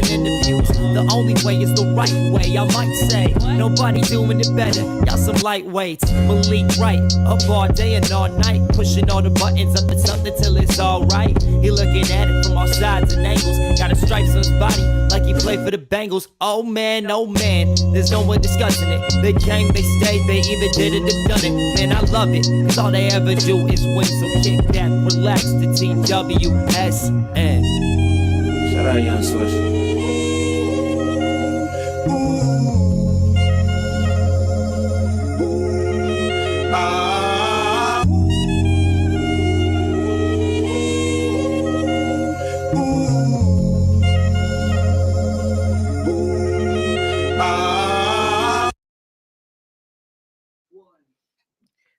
interviews. The only way is the right way, I might say. Nobody doing it better, y'all some lightweights. Malik Wright, up all day and all night, pushing all the buttons up to something till it's alright. He looking at it from all sides and angles, got a stripes on his body like he played for the Bengals. Oh man, there's no one discussing it. They came, they stayed, they either did it or done it. Man, I love it, cause all they ever do is win. So kick back, relax, the TWSN. Shout out Young Swish.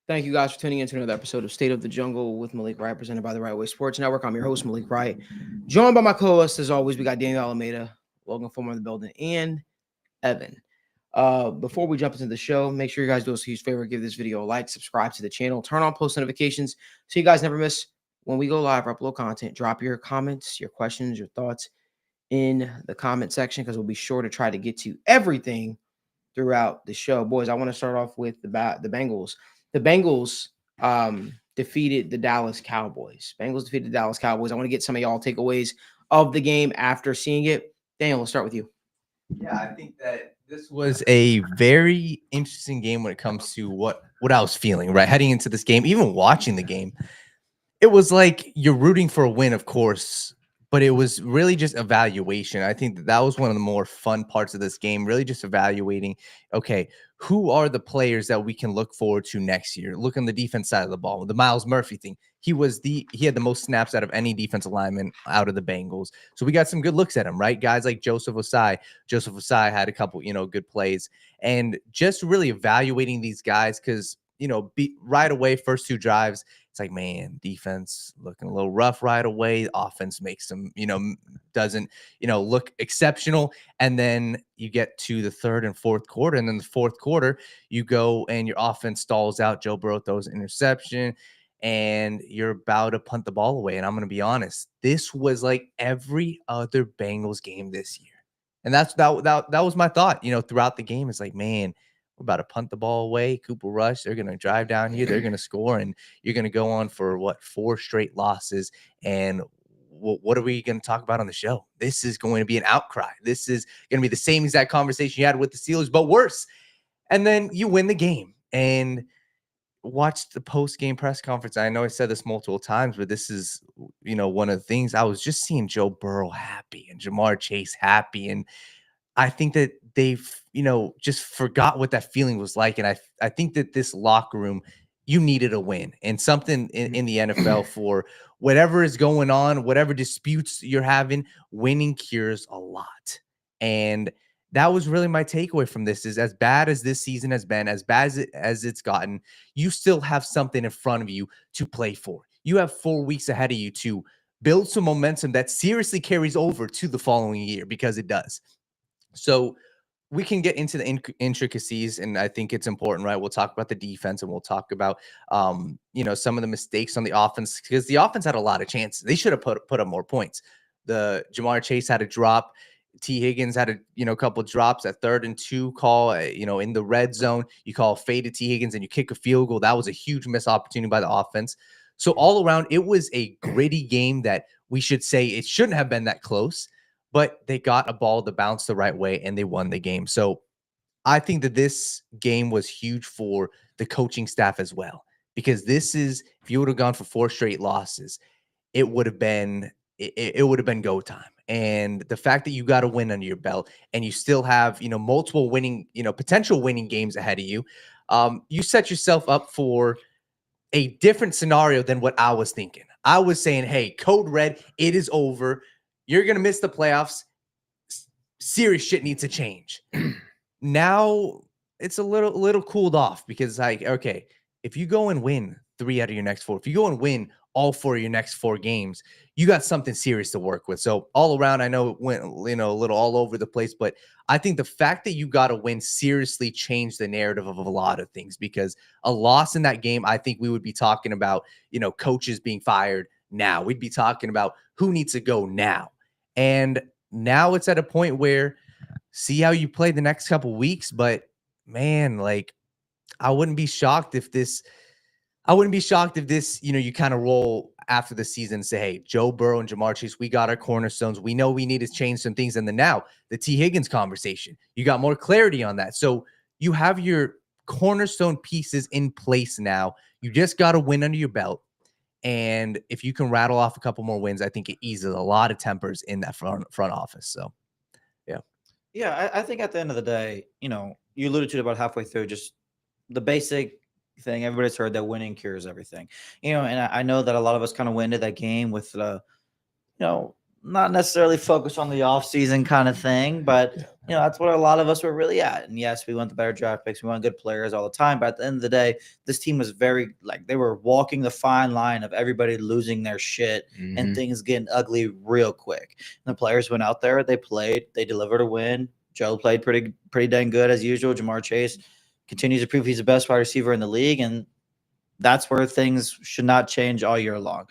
Thank you guys for tuning in to another episode of State of the Jungle with Malik Wright, presented by the Right Way Sports Network. I'm your host, Malik Wright. Joined by my co-host, as always, we got Daniel Alameda, Logan Fulmer in the building, and Evan. Before we jump into the show, make sure you guys do us a huge favor, give this video a like, subscribe to the channel, turn on post notifications so you guys never miss when we go live or upload content. Drop your comments, your questions, your thoughts in the comment section because we'll be sure to try to get to everything throughout the show. Boys, I want to start off with the Bengals. The Bengals defeated the Dallas Cowboys. I want to get some of y'all takeaways of the game after seeing it. Daniel, let's start with you. Yeah, I think that this was a very interesting game when it comes to what I was feeling, right? Heading into this game, even watching the game, it was like you're rooting for a win, of course, but it was really just evaluation. I think that was one of the more fun parts of this game, really just evaluating, okay, who are the players that we can look forward to next year? Look on the defense side of the ball. The Miles Murphy thing. He had the most snaps out of any defensive lineman out of the Bengals. So we got some good looks at him, right? Guys like Joseph Osai. Joseph Osai had a couple, good plays. And just really evaluating these guys because, right away, first two drives, it's like, man, defense looking a little rough right away. Offense makes them, doesn't, look exceptional. And then you get to the third and fourth quarter. And then the fourth quarter, you go and your offense stalls out. Joe Burrow throws an interception and you're about to punt the ball away. And I'm going to be honest, this was like every other Bengals game this year. And that was my thought, throughout the game. It's like, man, we're about to punt the ball away. Cooper Rush, they're going to drive down here. They're going to score. And you're going to go on for, 4 straight losses. And what are we going to talk about on the show? This is going to be an outcry. This is going to be the same exact conversation you had with the Steelers, but worse. And then you win the game. And watch the post-game press conference. I know I said this multiple times, but this is, one of the things. I was just seeing Joe Burrow happy and Jamar Chase happy. And I think that they've, just forgot what that feeling was like. And I think that this locker room, you needed a win and something in the NFL for whatever is going on, whatever disputes you're having, winning cures a lot. And that was really my takeaway from this is as bad as this season has been, as bad as it's gotten, you still have something in front of you to play for. You have 4 weeks ahead of you to build some momentum that seriously carries over to the following year because it does. So we can get into the intricacies, and I think it's important, right? We'll talk about the defense, and we'll talk about, some of the mistakes on the offense because the offense had a lot of chances. They should have put up more points. The Jamar Chase had a drop. Tee Higgins had a couple drops at 3rd and 2 call. In the red zone, you call a fade to Tee Higgins and you kick a field goal. That was a huge missed opportunity by the offense. So all around, it was a gritty game that we should say it shouldn't have been that close. But they got a ball to bounce the right way, and they won the game. So I think that this game was huge for the coaching staff as well. Because this is, if you would have gone for 4 straight losses, it would have been go time. And the fact that you got a win under your belt and you still have, multiple winning, potential winning games ahead of you, you set yourself up for a different scenario than what I was thinking. I was saying, hey, code red, it is over. You're going to miss the playoffs. Serious shit needs to change. Now it's a little cooled off because okay, if you go and win 3 out of your next 4, if you go and win all 4 of your next 4 games, you got something serious to work with. So all around, I know it went, a little all over the place, but I think the fact that you got to win seriously changed the narrative of a lot of things because a loss in that game, I think we would be talking about, coaches being fired now. We'd be talking about who needs to go now. And now it's at a point where see how you play the next couple weeks. But man, like I wouldn't be shocked if this, you kind of roll after the season and say, hey, Joe Burrow and Jamar Chase, we got our cornerstones. We know we need to change some things. And then now the Tee Higgins conversation, you got more clarity on that. So you have your cornerstone pieces in place now. You just got to win under your belt. And if you can rattle off a couple more wins, I think it eases a lot of tempers in that front office. So, yeah. Yeah, I think at the end of the day, you alluded to it about halfway through, just the basic thing. Everybody's heard that winning cures everything. And I know that a lot of us kind of went into that game with not necessarily focused on the offseason kind of thing, but that's what a lot of us were really at. And yes, we want the better draft picks, we want good players all the time, but at the end of the day, this team was very they were walking the fine line of everybody losing their shit and things getting ugly real quick. And the players went out there, they played, they delivered a win. Joe played pretty dang good as usual. Jamar Chase continues to prove he's the best wide receiver in the league, and that's where things should not change all year long.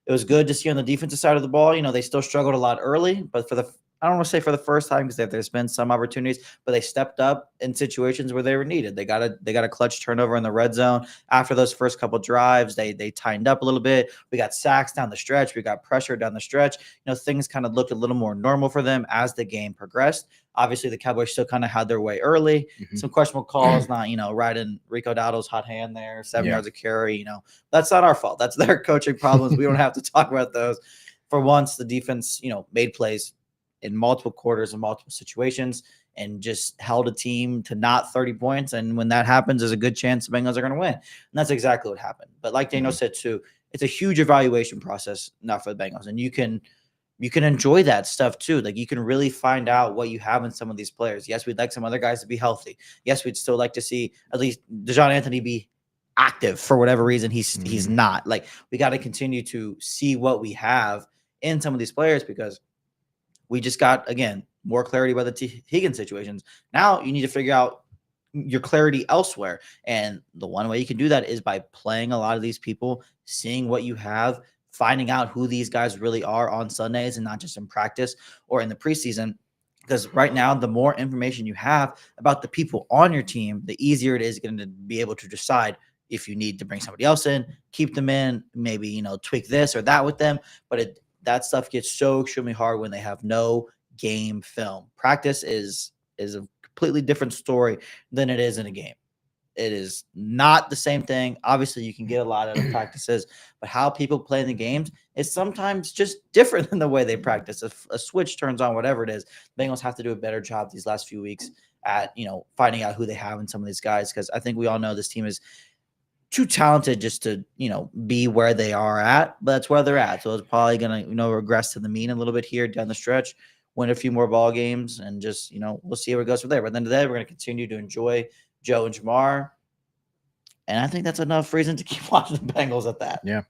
It was good to see on the defensive side of the ball. They still struggled a lot early, but I don't want to say for the first time, because there's been some opportunities, but they stepped up in situations where they were needed. They got a clutch turnover in the red zone after those first couple drives. They tightened up a little bit. We got sacks down the stretch. We got pressure down the stretch. Things kind of looked a little more normal for them as the game progressed. Obviously, the Cowboys still kind of had their way early. Some questionable calls, not right in Rico Dowdle's hot hand there, 7 yards of carry. That's not our fault. That's their coaching problems. We don't have to talk about those. For once, the defense, made plays in multiple quarters and multiple situations and just held a team to not 30 points. And when that happens, there's a good chance the Bengals are going to win. And that's exactly what happened. But like Daniel said too, it's a huge evaluation process now for the Bengals. And you can enjoy that stuff too. Like you can really find out what you have in some of these players. Yes, we'd like some other guys to be healthy. Yes, we'd still like to see at least DeJohn Anthony be active for whatever reason. He's not. Like we got to continue to see what we have in some of these players, because we just got, again, more clarity about the Tee Higgins situations. Now you need to figure out your clarity elsewhere. And the one way you can do that is by playing a lot of these people, seeing what you have, finding out who these guys really are on Sundays and not just in practice or in the preseason. Because right now, the more information you have about the people on your team, the easier it is going to be able to decide if you need to bring somebody else in, keep them in, maybe, tweak this or that with them. But that stuff gets so extremely hard when they have no game film. Practice is a completely different story than it is in a game. It is not the same thing. Obviously, you can get a lot out of practices, but how people play in the games is sometimes just different than the way they practice. If a switch turns on, whatever it is, Bengals have to do a better job these last few weeks at, finding out who they have in some of these guys, because I think we all know this team is too talented just to, be where they are at, but that's where they're at. So it's probably going to, regress to the mean a little bit here down the stretch, win a few more ball games, and just, we'll see where it goes from there. But at the end of the day, we're going to continue to enjoy Joe and Jamar. And I think that's enough reason to keep watching the Bengals at that. Yeah.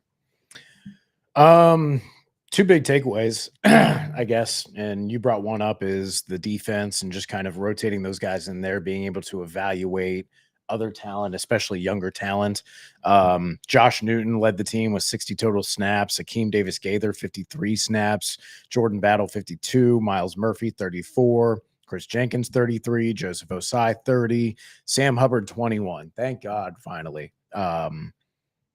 Two big takeaways, I guess. And you brought one up, is the defense and just kind of rotating those guys in there, being able to evaluate other talent, especially younger talent. Josh Newton led the team with 60 total snaps. Akeem Davis-Gaither, 53 snaps. Jordan Battle, 52. Miles Murphy, 34. Chris Jenkins, 33. Joseph Osai, 30. Sam Hubbard, 21. Thank God, finally. Seeing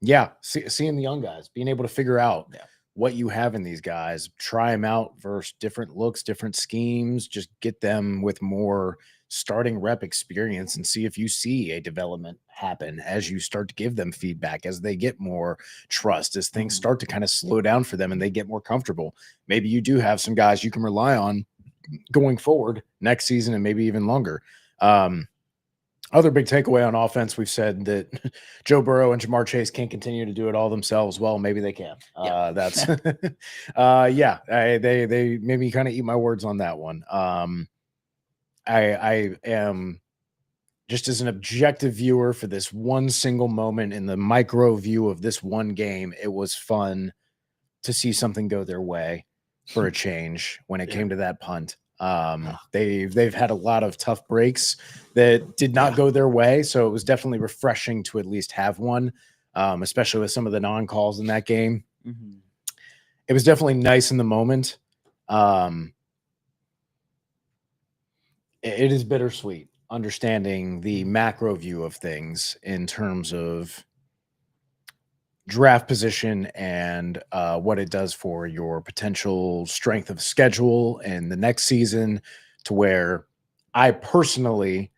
the young guys, being able to figure out what you have in these guys, try them out versus different looks, different schemes, just get them with more starting rep experience and see if you see a development happen as you start to give them feedback, as they get more trust, as things start to kind of slow down for them and they get more comfortable. Maybe you do have some guys you can rely on going forward next season and maybe even longer. Other big takeaway on offense, we've said that Joe Burrow and Jamar Chase can't continue to do it all themselves. Well, maybe they can. That's they made me kind of eat my words on that one. I am just, as an objective viewer for this one single moment in the micro view of this one game, it was fun to see something go their way for a change when it came to that punt. They've had a lot of tough breaks that did not go their way, so it was definitely refreshing to at least have one, especially with some of the non-calls in that game. It was definitely nice in the moment. it is bittersweet understanding the macro view of things in terms of draft position and what it does for your potential strength of schedule and the next season, to where I personally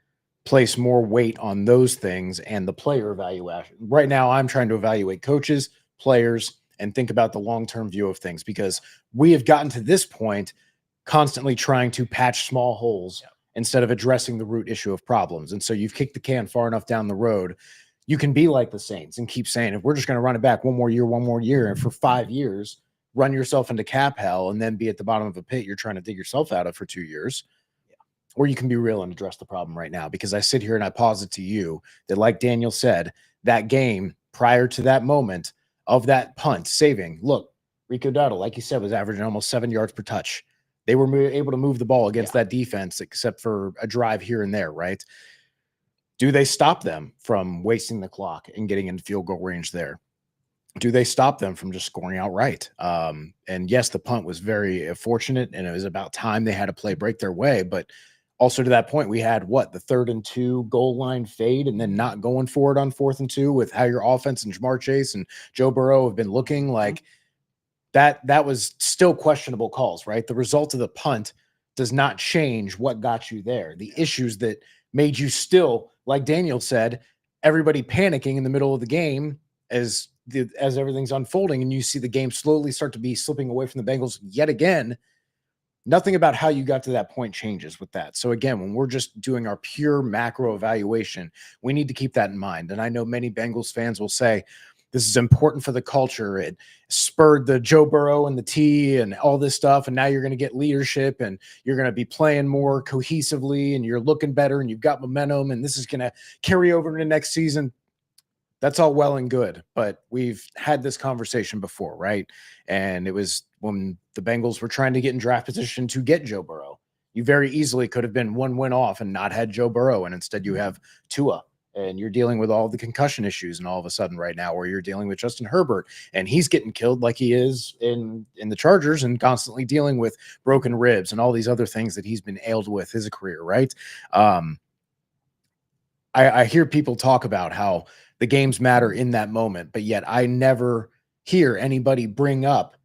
place more weight on those things and the player evaluation. Right now, I'm trying to evaluate coaches, players, and think about the long-term view of things, because we have gotten to this point constantly trying to patch small holes instead of addressing the root issue of problems. And so you've kicked the can far enough down the road. You can be like the Saints and keep saying, if we're just going to run it back one more year, and for 5 years, run yourself into cap hell and then be at the bottom of a pit you're trying to dig yourself out of for 2 years. Or you can be real and address the problem right now, because I sit here and I posit to you that, like Daniel said, that game prior to that moment of that punt saving, look, Rico Dowdle, like you said, was averaging almost 7 yards per touch. They were able to move the ball against that defense, except for a drive here and there, right? Do they stop them from wasting the clock and getting into field goal range there? Do they stop them from just scoring outright? And yes, the punt was very fortunate, and it was about time they had a play break their way. But also to that point, we had the 3rd and 2 goal line fade, and then not going for it on 4th and 2 with how your offense and Jamar Chase and Joe Burrow have been looking like that. That was still questionable calls, right? The result of the punt does not change what got you there. The issues that made you still, like Daniel said, everybody panicking in the middle of the game as everything's unfolding, and you see the game slowly start to be slipping away from the Bengals yet again. Nothing about how you got to that point changes with that. So again, when we're just doing our pure macro evaluation, we need to keep that in mind. And I know many Bengals fans will say, this is important for the culture. It spurred the Joe Burrow and the T and all this stuff. And now you're going to get leadership, and you're going to be playing more cohesively, and you're looking better, and you've got momentum, and this is going to carry over into next season. That's all well and good, but we've had this conversation before, right? And it was when the Bengals were trying to get in draft position to get Joe Burrow. You very easily could have been 1 win off and not had Joe Burrow, and instead you have Tua, and you're dealing with all the concussion issues, and all of a sudden right now, where you're dealing with Justin Herbert, and he's getting killed like he is in the Chargers, and constantly dealing with broken ribs and all these other things that he's been ailed with his career, right? I hear people talk about how the games matter in that moment, but yet I never hear anybody bring up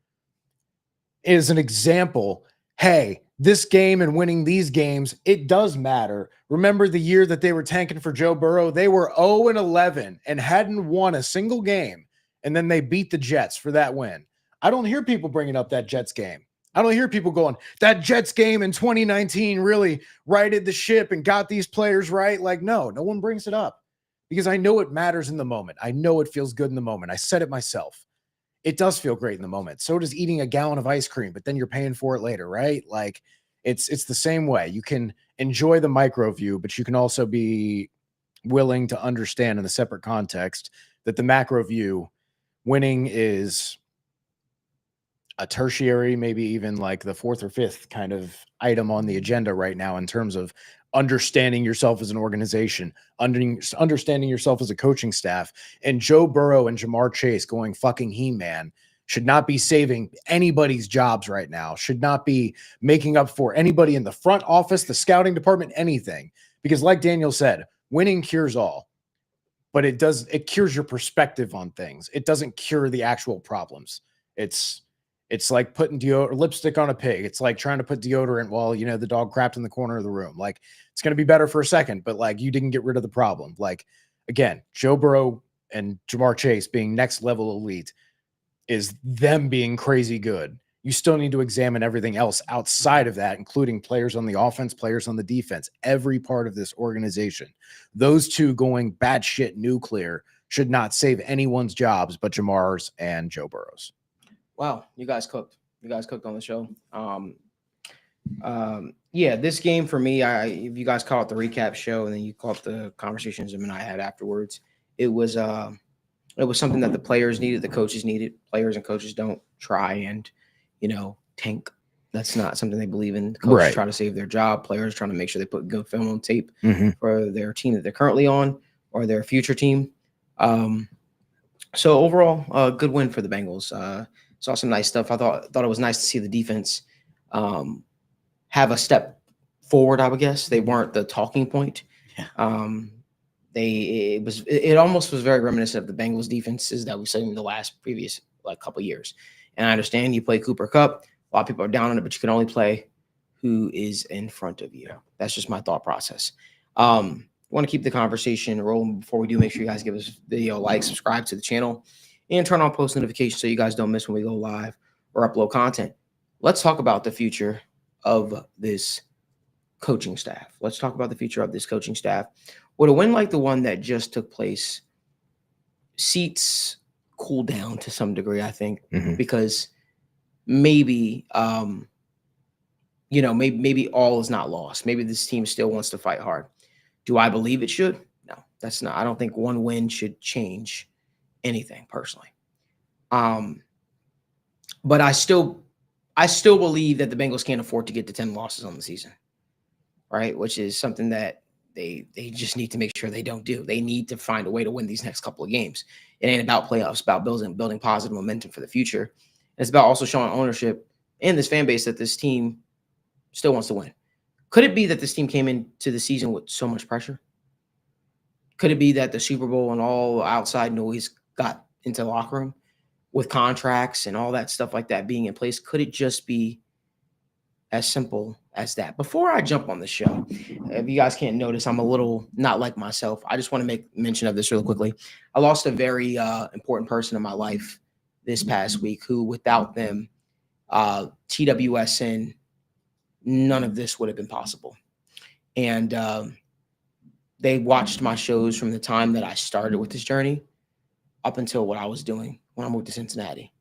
as an example, hey, this game and winning these games, it does matter. Remember the year that they were tanking for Joe Burrow? They were 0-11 and hadn't won a single game, and then they beat the Jets for that win. I don't hear people bringing up that Jets game. I don't hear people going, that Jets game in 2019 really righted the ship and got these players right. Like, no one brings it up, because I know it matters in the moment. I know it feels good in the moment. I said it myself. It does feel great in the moment. So does eating a gallon of ice cream, but then you're paying for it later, right? Like, it's the same way. You can enjoy the micro view, but you can also be willing to understand in a separate context that the macro view, winning is a tertiary, maybe even like the 4th or 5th kind of item on the agenda right now in terms of understanding yourself as an organization, understanding yourself as a coaching staff. And Joe Burrow and Jamar Chase going fucking He-Man should not be saving anybody's jobs right now, should not be making up for anybody in the front office, the scouting department, anything. Because like Daniel said, winning cures all, but it cures your perspective on things. It doesn't cure the actual problems. It's like putting lipstick on a pig. It's like trying to put deodorant while, the dog crapped in the corner of the room. Like, it's going to be better for a second, but like, you didn't get rid of the problem. Like, again, Joe Burrow and Jamar Chase being next level elite is them being crazy good. You still need to examine everything else outside of that, including players on the offense, players on the defense, every part of this organization. Those two going batshit nuclear should not save anyone's jobs but Jamar's and Joe Burrow's. Wow, you guys cooked. You guys cooked on the show. Yeah, this game for me, if you guys call it the recap show and then you call it the conversations Jim and I had afterwards, it was something that the players needed, the coaches needed. Players and coaches don't try and, tank. That's not something they believe in. The coaches try to save their job. Players trying to make sure they put good film on tape for their team that they're currently on or their future team. So overall, a good win for the Bengals. Saw some nice stuff. I thought it was nice to see the defense have a step forward, I would guess. They weren't the talking point. Yeah. It almost was very reminiscent of the Bengals defenses that we've seen in the previous like couple years. And I understand you play Cooper Kupp. A lot of people are down on it, but you can only play who is in front of you. That's just my thought process. Want to keep the conversation rolling. Before we do, make sure you guys give us a video, like, subscribe to the channel, and turn on post notifications so you guys don't miss when we go live or upload content. Let's talk about the future of this coaching staff. Let's talk about the future of this coaching staff. With a win like the one that just took place, seats cool down to some degree, I think, because maybe, maybe all is not lost. Maybe this team still wants to fight hard. Do I believe it should? No, that's not. I don't think one win should change anything personally. But I still believe that the Bengals can't afford to get to 10 losses on the season, right? Which is something that they just need to make sure they don't do. They need to find a way to win these next couple of games. It ain't about playoffs, it's about building positive momentum for the future. And it's about also showing ownership and this fan base that this team still wants to win. Could it be that this team came into the season with so much pressure? Could it be that the Super Bowl and all outside noise got into the locker room with contracts and all that stuff like that being in place? Could it just be as simple as that? Before I jump on the show, if you guys can't notice, I'm a little not like myself. I just want to make mention of this really quickly. I lost a very important person in my life this past week who, without them, TWSN, none of this would have been possible. And they watched my shows from the time that I started with this journey up until what I was doing when I moved to Cincinnati.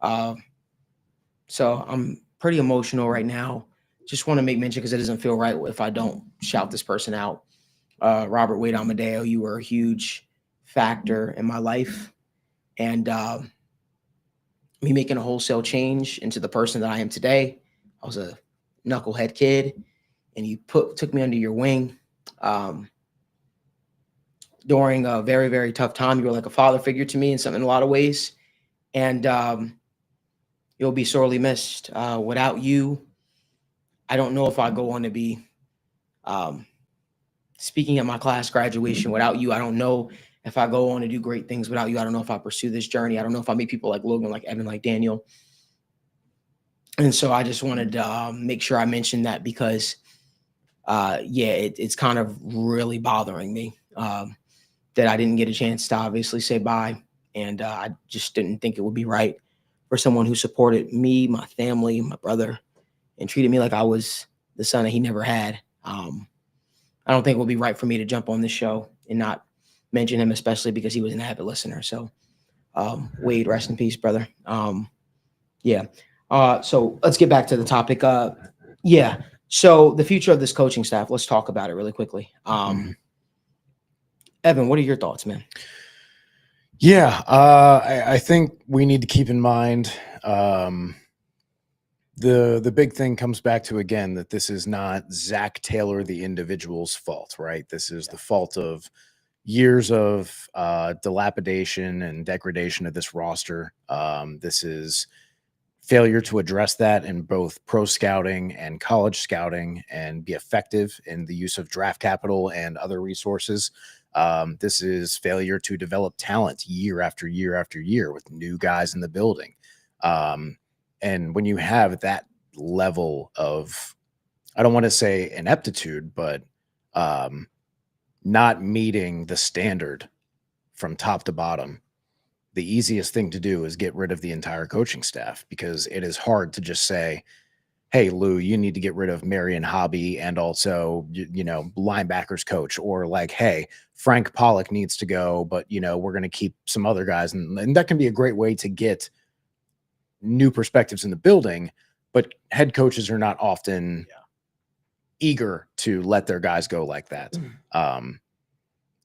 So I'm pretty emotional right now. Just want to make mention because it doesn't feel right if I don't shout this person out. Robert Wade Amadeo, you were a huge factor in my life. And me making a wholesale change into the person that I am today. I was a knucklehead kid, and you took me under your wing during a very, very tough time. You were like a father figure to me in a lot of ways. And you'll be sorely missed. Without you, I don't know if I go on to be speaking at my class graduation. Without you, I don't know if I go on to do great things. Without you, I don't know if I pursue this journey. I don't know if I meet people like Logan, like Evan, like Daniel. And so I just wanted to make sure I mentioned that because, it's kind of really bothering me that I didn't get a chance to obviously say bye. And I just didn't think it would be right for someone who supported me, my family, my brother, and treated me like I was the son that he never had. I don't think it would be right for me to jump on this show and not mention him, especially because he was an avid listener. So Wade, rest in peace, brother. So let's get back to the topic. So the future of this coaching staff, let's talk about it really quickly. Evan, what are your thoughts, man? I think we need to keep in mind the big thing comes back to, again, that this is not Zach Taylor, the individual's fault, right? This is the fault of years of dilapidation and degradation of this roster. This is failure to address that in both pro scouting and college scouting and be effective in the use of draft capital and other resources. This is failure to develop talent year after year after year with new guys in the building. And when you have that level of, I don't want to say ineptitude, but not meeting the standard from top to bottom, the easiest thing to do is get rid of the entire coaching staff, because it is hard to just say, hey, Lou, you need to get rid of Marion Hobby and also, linebackers coach, or like, hey, Frank Pollock needs to go, but, we're going to keep some other guys. And that can be a great way to get new perspectives in the building, but head coaches are not often eager to let their guys go like that.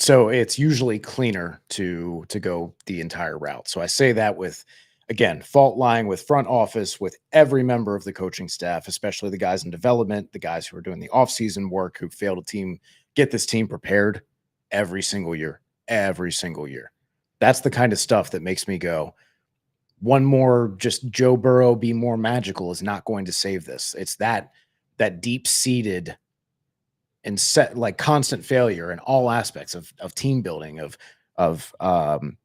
So it's usually cleaner to go the entire route. So I say that with, again, fault lying with front office, with every member of the coaching staff, especially the guys in development, the guys who are doing the offseason work, who fail to get this team prepared every single year. That's the kind of stuff that makes me go, one more just Joe Burrow be more magical is not going to save this. It's that deep-seated and set like constant failure in all aspects of team building, of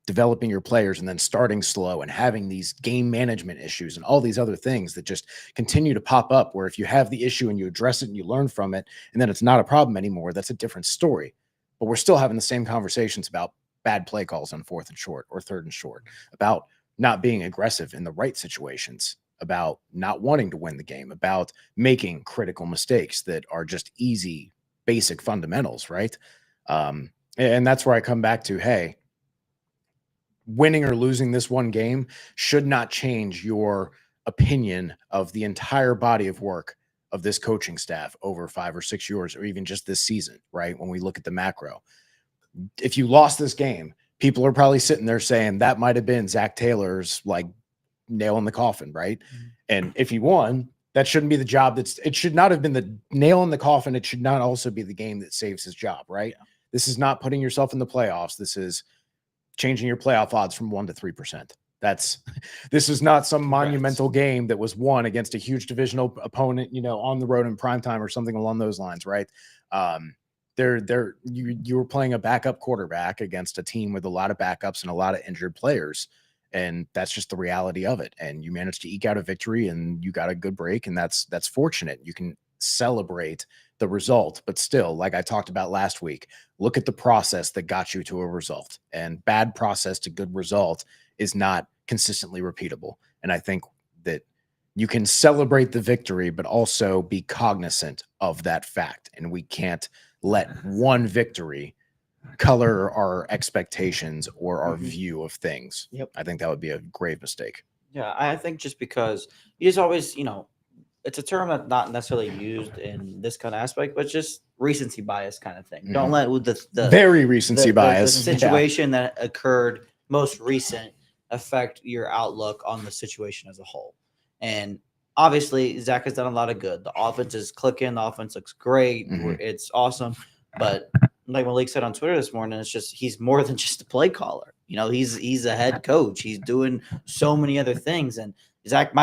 developing your players, and then starting slow and having these game management issues and all these other things that just continue to pop up, where if you have the issue and you address it and you learn from it, and then it's not a problem anymore, that's a different story. But we're still having the same conversations about bad play calls on 4th and short or 3rd and short, about not being aggressive in the right situations, about not wanting to win the game, about making critical mistakes that are just easy, basic fundamentals, right? And that's where I come back to, hey, winning or losing this one game should not change your opinion of the entire body of work of this coaching staff over 5 or 6 years, or even just this season, right? When we look at the macro, if you lost this game, people are probably sitting there saying that might have been Zach Taylor's like nail in the coffin, right? And if he won, that shouldn't be the job. It should not have been the nail in the coffin. It should not also be the game that saves his job, right? Yeah. This is not putting yourself in the playoffs. This is changing your playoff odds from 1% to 3%. This is not some monumental game that was won against a huge divisional opponent, on the road in primetime or something along those lines, right? You were playing a backup quarterback against a team with a lot of backups and a lot of injured players. And that's just the reality of it. And you managed to eke out a victory, and you got a good break, and that's fortunate. You can celebrate the result, but still, like I talked about last week, look at the process that got you to a result. And bad process to good result is not consistently repeatable. And I think that you can celebrate the victory, but also be cognizant of that fact. And we can't let one victory color our expectations or our view of things. Yep. I think that would be a grave mistake. Yeah, I think just because you just always, it's a term that's not necessarily used in this kind of aspect, but just recency bias kind of thing. Don't let the very recency bias the situation that occurred most recent affect your outlook on the situation as a whole. And obviously, Zach has done a lot of good. The offense is clicking. The offense looks great. It's awesome. But like Malik said on Twitter this morning, it's just he's more than just a play caller. He's a head coach. He's doing so many other things. And Zach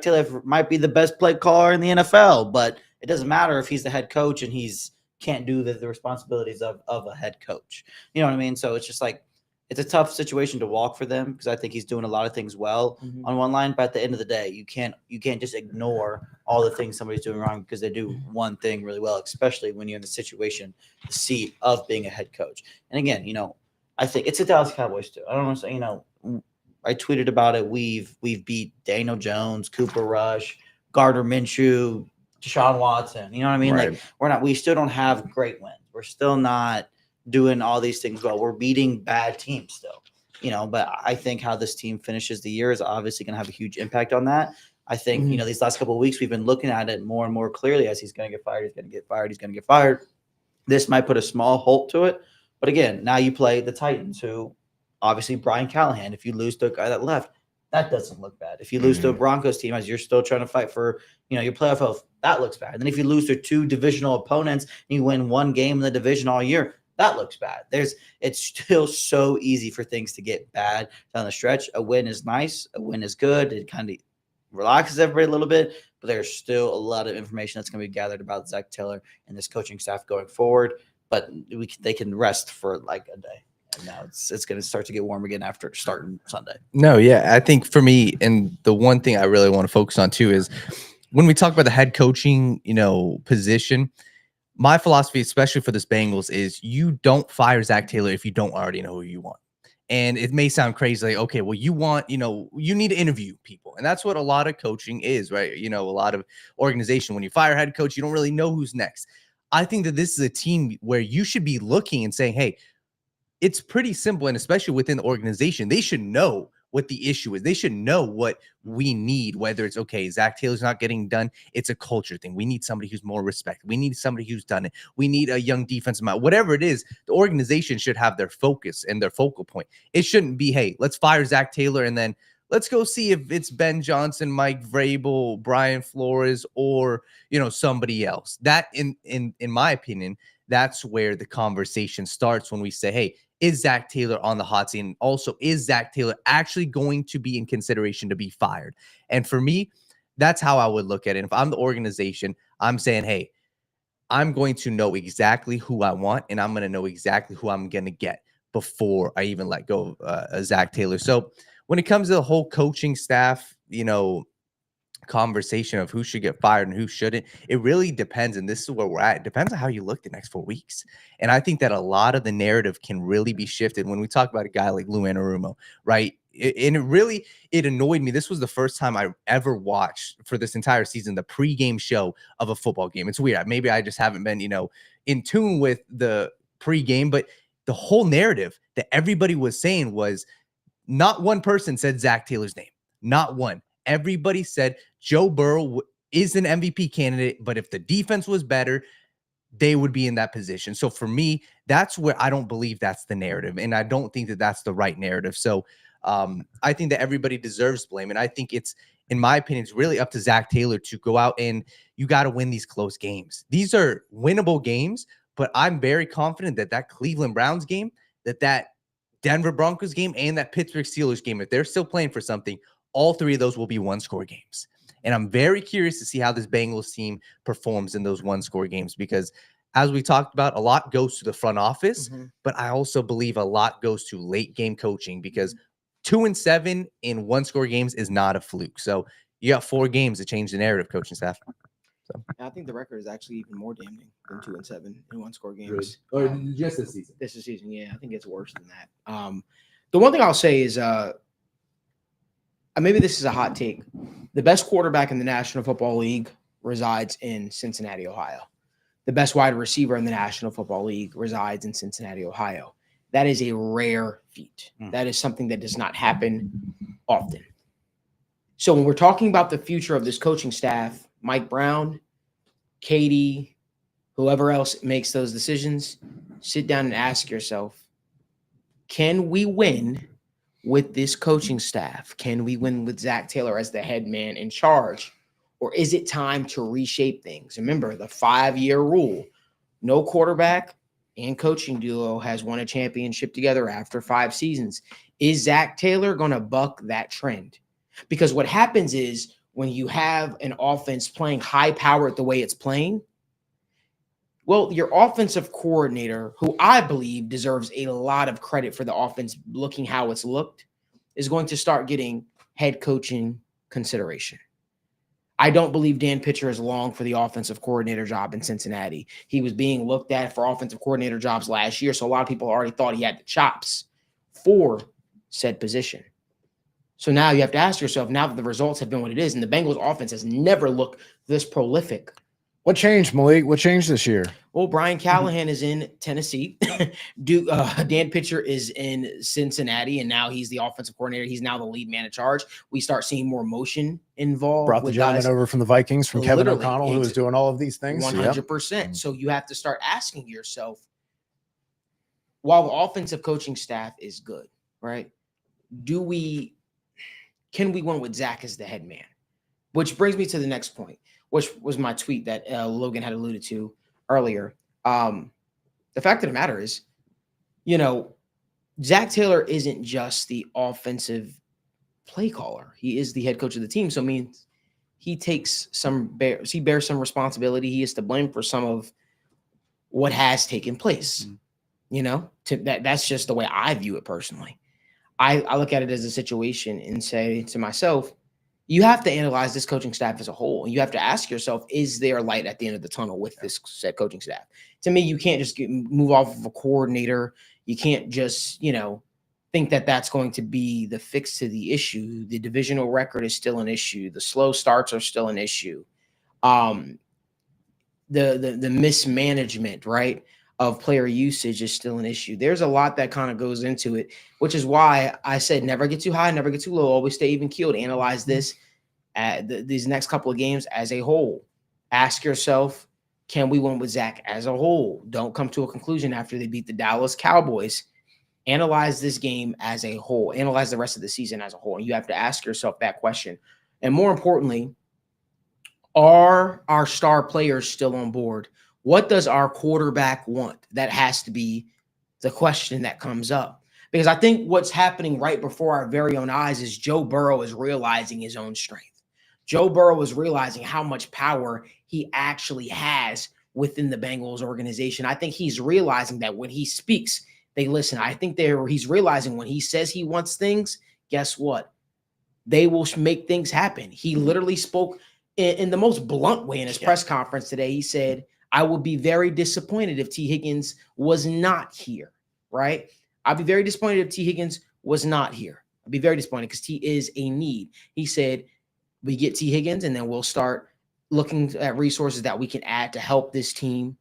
Taylor might be the best play caller in the NFL, but it doesn't matter if he's the head coach and he's can't do the responsibilities of a head coach. You know what I mean? So it's just like it's a tough situation to walk for them, because I think he's doing a lot of things well on one line. But at the end of the day, you can't just ignore all the things somebody's doing wrong because they do one thing really well, especially when you're in the situation, the seat of being a head coach. And again, I think it's the Dallas Cowboys too. I don't want to say, I tweeted about it. We've beat Daniel Jones, Cooper Rush, Gardner Minshew, Deshaun Watson. You know what I mean? Right. Like we still don't have great wins. We're still not doing all these things well. We're beating bad teams still, but I think how this team finishes the year is obviously going to have a huge impact on that. I think, these last couple of weeks, we've been looking at it more and more clearly as he's going to get fired. He's going to get fired. He's going to get fired. This might put a small halt to it. But again, now you play the Titans, who obviously Brian Callahan, if you lose to a guy that left, that doesn't look bad. If you lose to a Broncos team as you're still trying to fight for, your playoff health, that looks bad. And then if you lose to 2 divisional opponents and you win 1 game in the division all year, that looks bad. It's still so easy for things to get bad down the stretch. A win is nice. A win is good. It kind of relaxes everybody a little bit, but there's still a lot of information that's going to be gathered about Zach Taylor and this coaching staff going forward. But they can rest for like a day. And now it's going to start to get warm again after starting Sunday. No, yeah. I think for me, and the one thing I really want to focus on too is when we talk about the head coaching, position, my philosophy, especially for this Bengals, is you don't fire Zach Taylor if you don't already know who you want. And it may sound crazy, like, okay, well, you want, you need to interview people. And that's what a lot of coaching is, right? A lot of organization, when you fire a head coach, you don't really know who's next. I think that this is a team where you should be looking and saying, hey, it's pretty simple. And especially within the organization, they should know what the issue is. They should know what we need, whether it's, okay, Zach Taylor's not getting done. It's a culture thing. We need somebody who's more respected. We need somebody who's done it. We need a young defensive mind. Whatever it is, the organization should have their focus and their focal point. It shouldn't be, hey, let's fire Zach Taylor and then let's go see if it's Ben Johnson, Mike Vrabel, Brian Flores, or, somebody else. That, in my opinion, that's where the conversation starts when we say, hey, is Zach Taylor on the hot seat? And also, is Zach Taylor actually going to be in consideration to be fired? And for me, that's how I would look at it. If I'm the organization, I'm saying, hey, I'm going to know exactly who I want, and I'm going to know exactly who I'm going to get before I even let go of Zach Taylor. So when it comes to the whole coaching staff, conversation of who should get fired and who shouldn't, it really depends. And this is where we're at. It depends on how you look the next 4 weeks. And I think that a lot of the narrative can really be shifted when we talk about a guy like Lou Anarumo, right? It annoyed me. This was the first time I ever watched for this entire season the pregame show of a football game. It's weird. Maybe I just haven't been, in tune with the pregame, but the whole narrative that everybody was saying was not one person said Zach Taylor's name. Not one. Everybody said Joe Burrow is an MVP candidate, but if the defense was better, they would be in that position. So for me, that's where I don't believe that's the narrative. And I don't think that that's the right narrative. So I think that everybody deserves blame. And I think it's, in my opinion, it's really up to Zach Taylor to go out and you got to win these close games. These are winnable games, but I'm very confident that Cleveland Browns game, that Denver Broncos game, and that Pittsburgh Steelers game, if they're still playing for something, all three of those will be one-score games. And I'm very curious to see how this Bengals team performs in those one-score games because, as we talked about, a lot goes to the front office, but I also believe a lot goes to late-game coaching because 2-7 in one-score games is not a fluke. So you got 4 games to change the narrative, coaching staff. So I think the record is actually even more damning than 2-7 in one-score games. Or just this season. This season, yeah, I think it's worse than that. The one thing I'll say is maybe this is a hot take. The best quarterback in the National Football League resides in Cincinnati, Ohio. The best wide receiver in the National Football League resides in Cincinnati, Ohio. That is a rare feat. That is something that does not happen often. So when we're talking about the future of this coaching staff, Mike Brown, Katie, whoever else makes those decisions, sit down and ask yourself, can we win with this coaching staff? Can we win with Zach Taylor as the head man in charge? Or is it time to reshape things? Remember the 5-year rule. No quarterback and coaching duo has won a championship together after 5 seasons. Is Zach Taylor going to buck that trend? Because what happens is when you have an offense playing high power the way it's playing, well, your offensive coordinator, who I believe deserves a lot of credit for the offense looking how it's looked, is going to start getting head coaching consideration. I don't believe Dan Pitcher is long for the offensive coordinator job in Cincinnati. He was being looked at for offensive coordinator jobs last year, so a lot of people already thought he had the chops for said position. So now you have to ask yourself, now that the results have been what it is, and the Bengals offense has never looked this prolific. What changed, Malik? What changed this year? Well, Brian Callahan is in Tennessee. Dan Pitcher is in Cincinnati, and now he's the offensive coordinator. He's now the lead man in charge. We start seeing more motion involved. Brought the gentleman over from the Vikings, from Kevin Literally, O'Connell, who was doing all of these things. 100%. So you have to start asking yourself, while the offensive coaching staff is good, right? Can we win with Zach as the head man? Which brings me to the next point, which was my tweet that Logan had alluded to earlier. The fact of the matter is, Zach Taylor isn't just the offensive play caller. He is the head coach of the team. So it means he bears some responsibility. He is to blame for some of what has taken place. That's just the way I view it personally. I look at it as a situation and say to myself, you have to analyze this coaching staff as a whole. And you have to ask yourself, is there light at the end of the tunnel with this said coaching staff? To me, you can't just move off of a coordinator. You can't just, think that that's going to be the fix to the issue. The divisional record is still an issue. The slow starts are still an issue. The mismanagement, right, of player usage is still an issue. There's a lot that kind of goes into it, which is why I said never get too high, never get too low, always stay even keeled. Analyze this these next couple of games as a whole. Ask yourself, can we win with Zach as a whole? Don't come to a conclusion after they beat the Dallas Cowboys. Analyze this game as a whole. Analyze the rest of the season as a whole. And you have to ask yourself that question. And more importantly, are our star players still on board? What does our quarterback want? That has to be the question that comes up. Because I think what's happening right before our very own eyes is Joe Burrow is realizing his own strength. Joe Burrow is realizing how much power he actually has within the Bengals organization. I think he's realizing that when he speaks, they listen. I think he's realizing when he says he wants things, guess what? They will make things happen. He literally spoke in the most blunt way in his press conference today. He said, I would be very disappointed if Tee Higgins was not here, right? I'd be very disappointed if Tee Higgins was not here. I'd be very disappointed because T is a need. He said, we get Tee Higgins and then we'll start looking at resources that we can add to help this team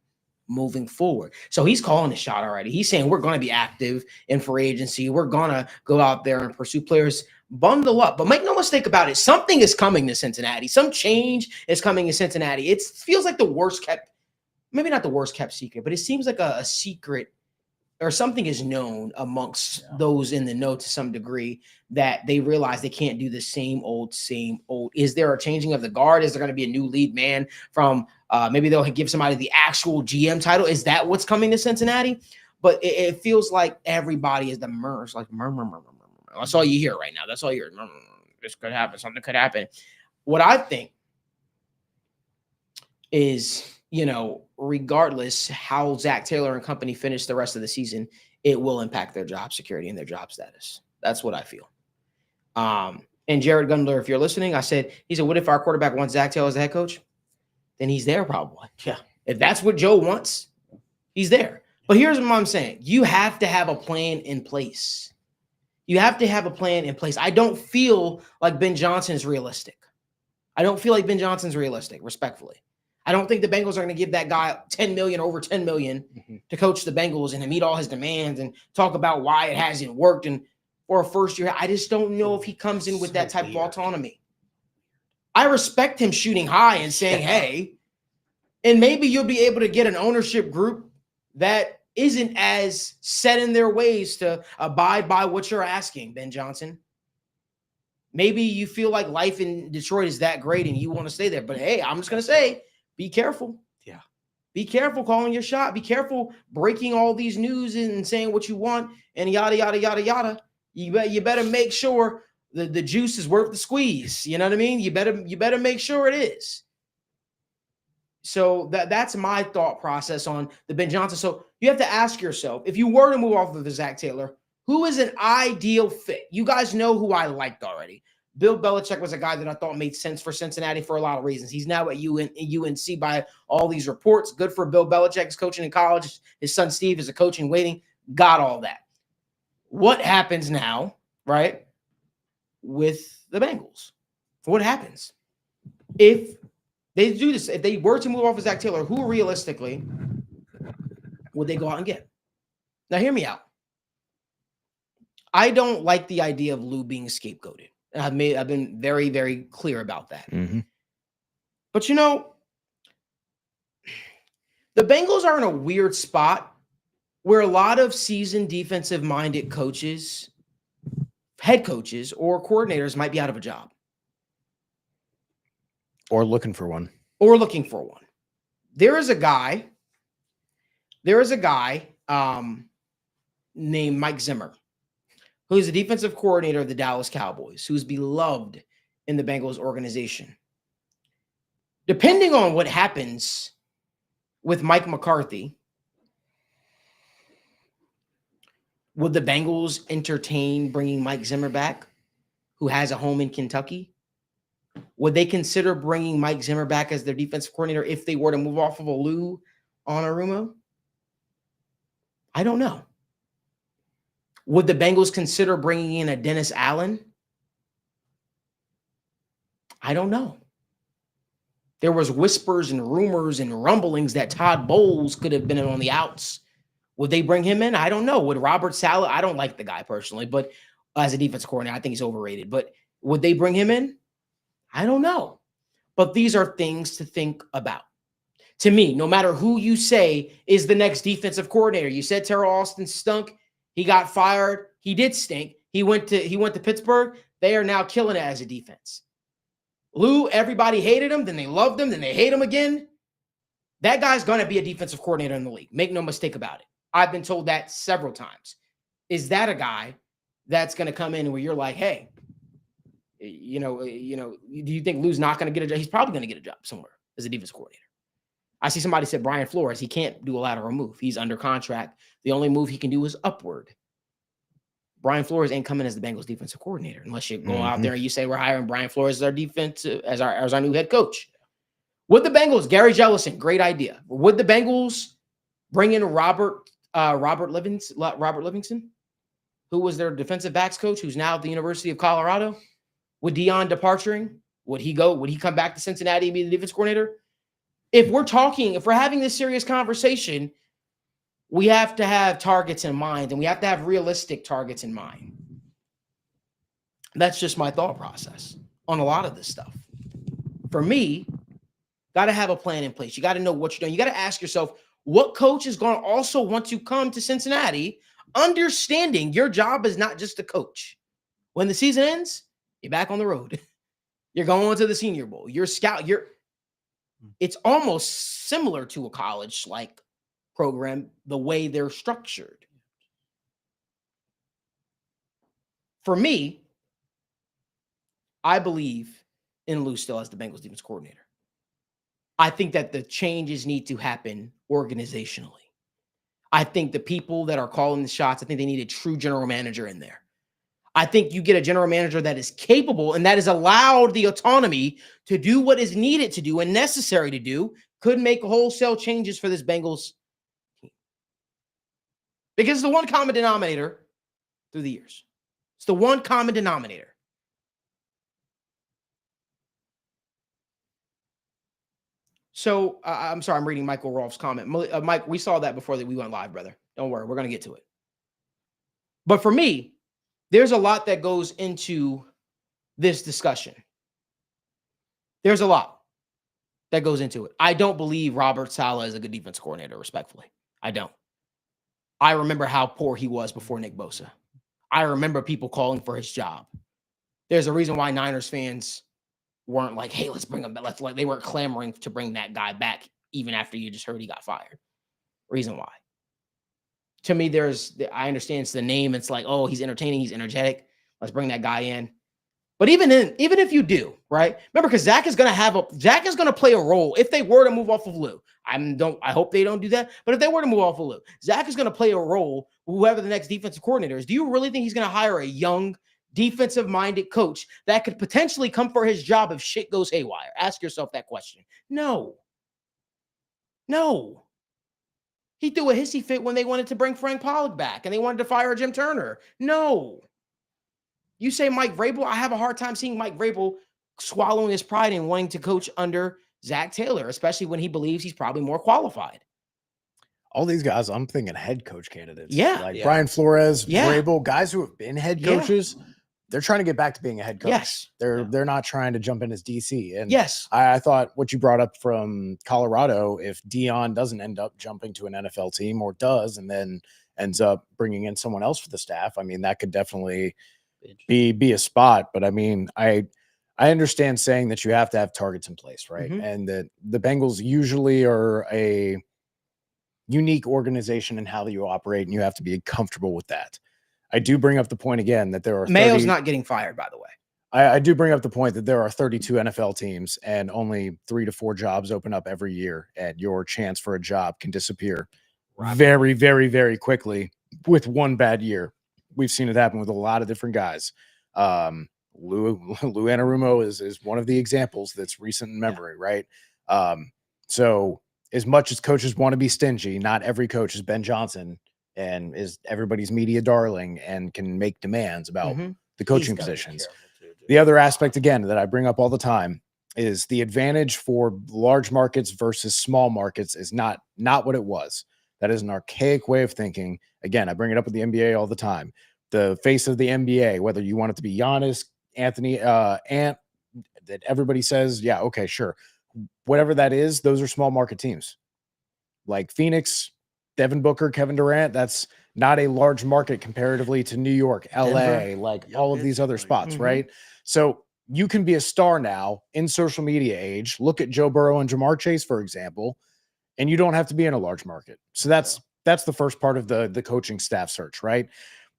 moving forward. So he's calling the shot already. He's saying we're going to be active in free agency. We're going to go out there and pursue players. Bundle up. But make no mistake about it, something is coming to Cincinnati. Some change is coming to Cincinnati. It feels like the worst kept, maybe not the worst kept secret, but it seems like a secret or something is known amongst those in the know to some degree that they realize they can't do the same old. Is there a changing of the guard? Is there going to be a new lead man from maybe they'll give somebody the actual GM title? Is that what's coming to Cincinnati? But it feels like everybody is the murmurs, like murmur. That's all you hear right now. That's all you hear. This could happen. Something could happen. What I think is, regardless how Zach Taylor and company finish the rest of the season, it will impact their job security and their job status. That's what I feel. And Jared Gundler, if you're listening, he said, what if our quarterback wants Zach Taylor as the head coach? Then he's there probably. Yeah. If that's what Joe wants, he's there. But here's what I'm saying. You have to have a plan in place. You have to have a plan in place. I don't feel like Ben Johnson is realistic. Respectfully. I don't think the Bengals are going to give that guy over $10 million to coach the Bengals and to meet all his demands and talk about why it hasn't worked. And for a first year, I just don't know if he comes in with that type of autonomy. I respect him shooting high and saying, hey, and maybe you'll be able to get an ownership group that isn't as set in their ways to abide by what you're asking, Ben Johnson. Maybe you feel like life in Detroit is that great and you want to stay there. But hey, I'm just going to say, be careful. Yeah. Be careful calling your shot. Be careful breaking all these news and saying what you want and yada, yada, yada, yada. You better make sure the juice is worth the squeeze. You know what I mean? You better make sure it is. So that's my thought process on the Ben Johnson. So you have to ask yourself, if you were to move off of the Zach Taylor, who is an ideal fit? You guys know who I liked already. Bill Belichick was a guy that I thought made sense for Cincinnati for a lot of reasons. He's now at UNC by all these reports. Good for Bill Belichick. He's coaching in college. His son Steve is a coach in waiting. Got all that. What happens now, right, with the Bengals? What happens? If they do this, if they were to move off of Zach Taylor, who realistically would they go out and get? Now, hear me out. I don't like the idea of Lou being scapegoated. I've been very, very clear about that. Mm-hmm. But the Bengals are in a weird spot where a lot of seasoned defensive-minded coaches, head coaches, or coordinators might be out of a job. Or looking for one. There is a guy named Mike Zimmer, who's the defensive coordinator of the Dallas Cowboys, who's beloved in the Bengals organization. Depending on what happens with Mike McCarthy, would the Bengals entertain bringing Mike Zimmer back, who has a home in Kentucky? Would they consider bringing Mike Zimmer back as their defensive coordinator if they were to move off of a Lou Anarumo? I don't know. Would the Bengals consider bringing in a Dennis Allen? I don't know. There was whispers and rumors and rumblings that Todd Bowles could have been on the outs. Would they bring him in? I don't know. Would Robert Saleh? I don't like the guy personally, but as a defensive coordinator, I think he's overrated. But would they bring him in? I don't know. But these are things to think about. To me, no matter who you say is the next defensive coordinator, you said Terrell Austin stunk. He got fired. He did stink. He went to Pittsburgh. They are now killing it as a defense. Lou, everybody hated him. Then they loved him. Then they hate him again. That guy's going to be a defensive coordinator in the league. Make no mistake about it. I've been told that several times. Is that a guy that's going to come in where you're like, hey, do you think Lou's not going to get a job? He's probably going to get a job somewhere as a defensive coordinator. I see somebody said Brian Flores, he can't do a lateral move. He's under contract. The only move he can do is upward. Brian Flores ain't coming as the Bengals defensive coordinator unless you go out there and you say we're hiring Brian Flores as our defensive as our new head coach. Would the Bengals, Gary Jellison, great idea. Would the Bengals bring in Robert Livingston, who was their defensive backs coach, who's now at the University of Colorado? With Deion departing, would he come back to Cincinnati and be the defense coordinator? If we're having this serious conversation, we have to have targets in mind, and we have to have realistic targets in mind. That's just my thought process on a lot of this stuff. For me, got to have a plan in place. You got to know what you're doing. You got to ask yourself, what coach is going to also want to come to Cincinnati, understanding your job is not just a coach. When the season ends, you're back on the road. You're going to the Senior Bowl. You're scout. It's almost similar to a college-like program, the way they're structured. For me, I believe in Lou still as the Bengals defense coordinator. I think that the changes need to happen organizationally. I think the people that are calling the shots, I think they need a true general manager in there. I think you get a general manager that is capable and that is allowed the autonomy to do what is needed to do and necessary to do, could make wholesale changes for this Bengals team. Because it's the one common denominator through the years. It's the one common denominator. So I'm sorry, I'm reading Michael Rolf's comment. Mike, we saw that before that we went live, brother. Don't worry, we're going to get to it. But for me, there's a lot that goes into this discussion. There's a lot that goes into it. I don't believe Robert Saleh is a good defense coordinator, respectfully. I don't. I remember how poor he was before Nick Bosa. I remember people calling for his job. There's a reason why Niners fans weren't like, hey, let's bring him back. They weren't clamoring to bring that guy back even after you just heard he got fired. Reason why. To me, I understand it's the name. It's like, oh, he's entertaining, he's energetic. Let's bring that guy in. But even if you do, right? Remember, because Zach is going to play a role if they were to move off of Lou. I hope they don't do that. But if they were to move off of Lou, Zach is going to play a role, whoever the next defensive coordinator is. Do you really think he's going to hire a young, defensive-minded coach that could potentially come for his job if shit goes haywire? Ask yourself that question. No. He threw a hissy fit when they wanted to bring Frank Pollock back and they wanted to fire Jim Turner. No. You say Mike Vrabel, I have a hard time seeing Mike Vrabel swallowing his pride and wanting to coach under Zach Taylor, especially when he believes he's probably more qualified. All these guys, I'm thinking head coach candidates. Yeah. Brian Flores, Yeah. Vrabel, guys who have been head coaches. They're trying to get back to being a head coach. Yes. They're not trying to jump in as DC. And yes. I thought what you brought up from Colorado, if Deion doesn't end up jumping to an NFL team or does, and then ends up bringing in someone else for the staff, I mean, that could definitely be a spot. But I mean, I understand saying that you have to have targets in place, right? Mm-hmm. And that the Bengals usually are a unique organization in how you operate, and you have to be comfortable with that. I do bring up the point again that there are Mayo's not getting fired, by the way. I do bring up the point that there are 32 NFL teams and only 3 to 4 jobs open up every year, and your chance for a job can disappear very, very, very quickly with one bad year. We've seen it happen with a lot of different guys. Lou Anarumo is one of the examples that's recent in memory, right? So as much as coaches want to be stingy, not every coach is Ben Johnson and is everybody's media darling and can make demands about the coaching positions. The other aspect, again, that I bring up all the time is the advantage for large markets versus small markets is not what it was. That is an archaic way of thinking. Again, I bring it up with the NBA all the time. The face of the NBA, whether you want it to be Giannis, Anthony, Ant, that everybody says, yeah, okay, sure. Whatever that is, those are small market teams. Like Phoenix, Devin Booker, Kevin Durant, that's not a large market comparatively to New York, LA, all of these other spots, right? So you can be a star now in social media age. Look at Joe Burrow and Jamar Chase, for example, and you don't have to be in a large market. So that's the first part of the coaching staff search, right?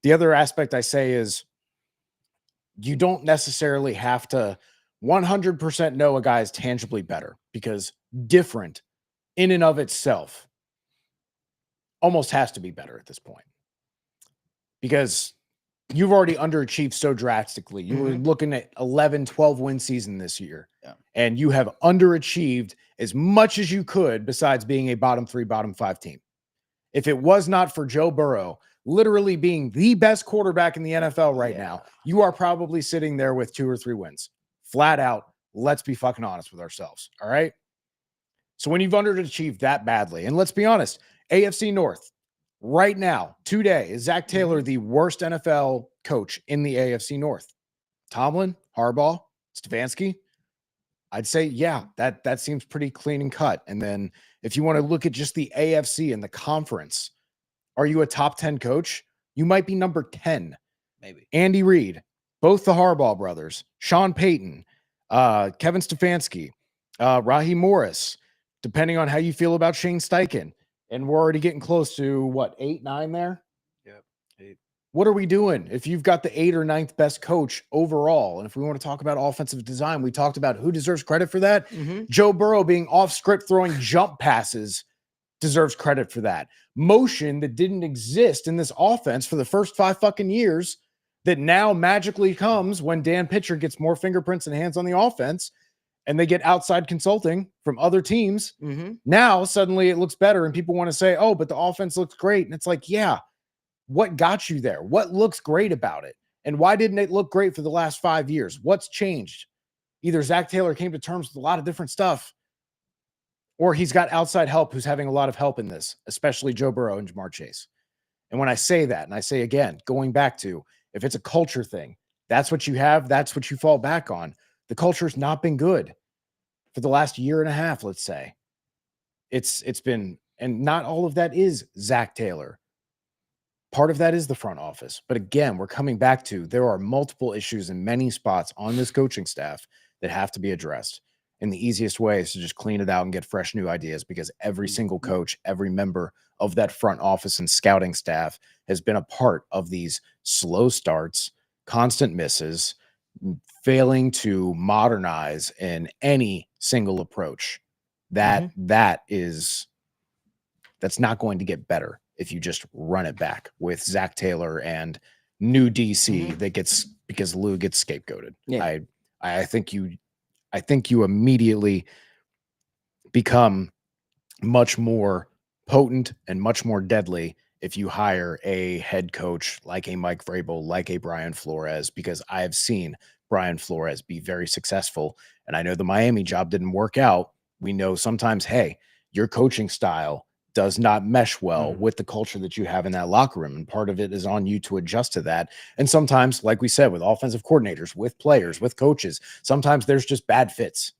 The other aspect I say is you don't necessarily have to 100% know a guy is tangibly better, because different in and of itself almost has to be better at this point because you've already underachieved so drastically. You were looking at 11, 12 win season this year, and you have underachieved as much as you could besides being a bottom 3, bottom 5 team. If it was not for Joe Burrow literally being the best quarterback in the NFL right now, you are probably sitting there with 2 or 3 wins. Flat out, let's be fucking honest with ourselves, all right? So when you've underachieved that badly, and let's be honest, AFC North, right now, today, is Zach Taylor the worst NFL coach in the AFC North? Tomlin, Harbaugh, Stefanski? I'd say, yeah, that seems pretty clean and cut. And then if you want to look at just the AFC and the conference, are you a top 10 coach? You might be number 10. Maybe. Andy Reid, both the Harbaugh brothers, Sean Payton, Kevin Stefanski, Raheem Morris, depending on how you feel about Shane Steichen. And we're already getting close to, what, 8, 9 there? Yep, 8. What are we doing? If you've got the 8th or 9th best coach overall, and if we want to talk about offensive design, we talked about who deserves credit for that. Joe Burrow being off script throwing jump passes deserves credit for that. Motion that didn't exist in this offense for the first 5 fucking years that now magically comes when Dan Pitcher gets more fingerprints and hands on the offense and they get outside consulting from other teams. Now suddenly it looks better and people want to say, oh, but the offense looks great. And it's like, yeah, what got you there? What looks great about it? And why didn't it look great for the last 5 years? What's changed? Either Zach Taylor came to terms with a lot of different stuff, or he's got outside help who's having a lot of help in this, especially Joe Burrow and Jamar Chase. And when I say that, and I say again, going back to, if it's a culture thing, that's what you have, that's what you fall back on. The culture's not been good for the last year and a half, let's say. It's been, and not all of that is Zach Taylor. Part of that is the front office. But again, we're coming back to, there are multiple issues in many spots on this coaching staff that have to be addressed. And the easiest way is to just clean it out and get fresh new ideas, because every single coach, every member of that front office and scouting staff has been a part of these slow starts, constant misses, failing to modernize in any single approach. That's not going to get better if you just run it back with Zach Taylor and new DC that gets, because Lou gets scapegoated. Yeah. I think you immediately become much more potent and much more deadly if you hire a head coach like a Mike Vrabel, like a Brian Flores, because I have seen Brian Flores be very successful. And I know the Miami job didn't work out. We know sometimes, hey, your coaching style does not mesh well with the culture that you have in that locker room. And part of it is on you to adjust to that. And sometimes, like we said, with offensive coordinators, with players, with coaches, sometimes there's just bad fits.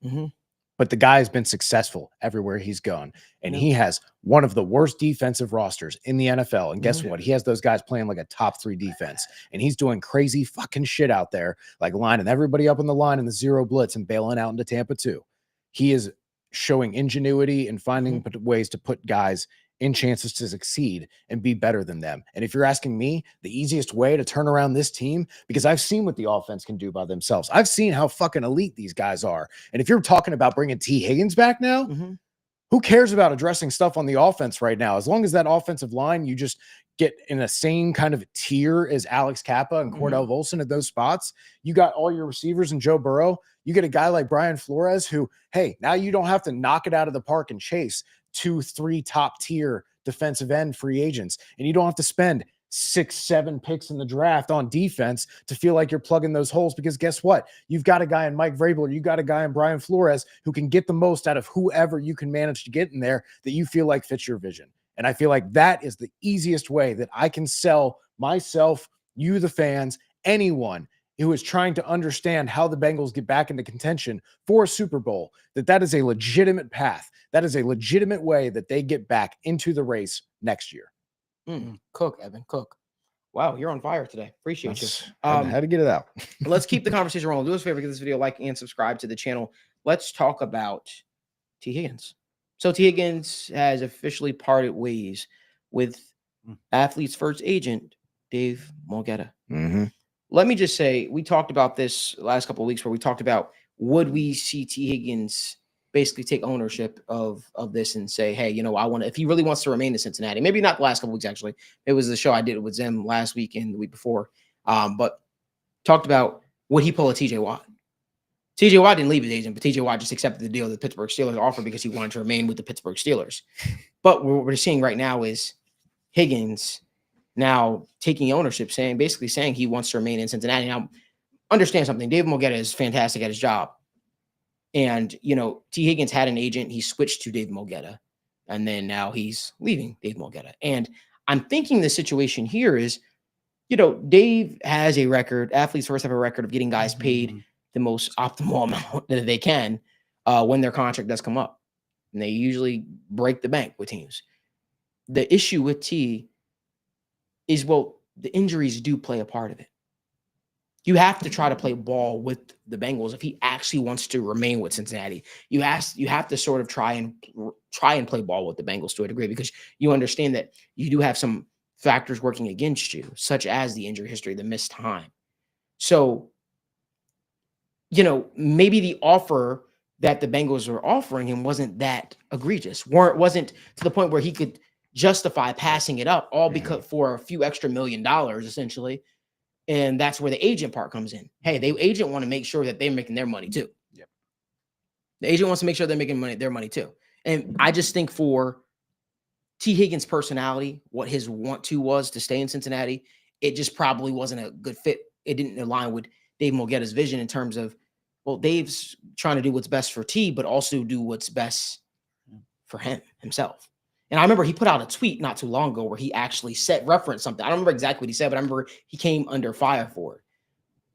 But the guy has been successful everywhere he's gone. And he has one of the worst defensive rosters in the NFL. And guess what? He has those guys playing like a top 3 defense. And he's doing crazy fucking shit out there, like lining everybody up on the line in the zero blitz and bailing out into Tampa too. He is showing ingenuity and finding ways to put guys in chances to succeed and be better than them. And if you're asking me, the easiest way to turn around this team, because I've seen what the offense can do by themselves. I've seen how fucking elite these guys are. And if you're talking about bringing Tee Higgins back now, who cares about addressing stuff on the offense right now? As long as that offensive line, you just get in the same kind of tier as Alex Kappa and Cordell Volson at those spots. You got all your receivers and Joe Burrow. You get a guy like Brian Flores who, hey, now you don't have to knock it out of the park and chase 2-3 top tier defensive end free agents. And you don't have to spend 6-7 picks in the draft on defense to feel like you're plugging those holes, because guess what? You've got a guy in Mike Vrabel, or you got a guy in Brian Flores who can get the most out of whoever you can manage to get in there that you feel like fits your vision. And I feel like that is the easiest way that I can sell myself, you, the fans, anyone who is trying to understand how the Bengals get back into contention for a Super Bowl, that is a legitimate path. That is a legitimate way that they get back into the race next year. Cook, Evan, cook. Wow, you're on fire today. Appreciate you. I had to get it out. Let's keep the conversation rolling. Do us a favor, give this video a like and subscribe to the channel. Let's talk about Tee Higgins. So Tee Higgins has officially parted ways with athlete's first agent, Dave Mulgeta. Let me just say, we talked about this last couple of weeks where we talked about, would we see Tee Higgins basically take ownership of this and say, hey, I want to, if he really wants to remain in Cincinnati, maybe not the last couple weeks, actually, it was the show I did with Zim last week and the week before, but talked about would he pull a TJ Watt? TJ Watt didn't leave his agent, but TJ Watt just accepted the deal that the Pittsburgh Steelers offered because he wanted to remain with the Pittsburgh Steelers. But what we're seeing right now is Higgins now taking ownership, basically saying he wants to remain in Cincinnati. Now, understand something. David Mogetta is fantastic at his job. And, Tee Higgins had an agent. He switched to Dave Mogetta. And then now he's leaving Dave Mogetta. And I'm thinking the situation here is, Dave has a record. Athletes first have a record of getting guys paid the most optimal amount that they can when their contract does come up. And they usually break the bank with teams. The issue with T is, the injuries do play a part of it. You have to try to play ball with the Bengals if he actually wants to remain with Cincinnati. You have to sort of try and play ball with the Bengals to a degree, because you understand that you do have some factors working against you, such as the injury history, the missed time. So, maybe the offer that the Bengals were offering him wasn't that egregious, wasn't to the point where he could justify passing it up all because for a few extra $1 million, essentially. And that's where the agent part comes in. Hey, the agent want to make sure that they're making their money too. Yep. The agent wants to make sure they're making their money too. And I just think for Tee Higgins' personality, what his want to was to stay in Cincinnati, it just probably wasn't a good fit. It didn't align with Dave Mogetta's vision in terms of, Dave's trying to do what's best for T, but also do what's best for himself. And I remember he put out a tweet not too long ago where he actually referenced something. I don't remember exactly what he said, but I remember he came under fire for it.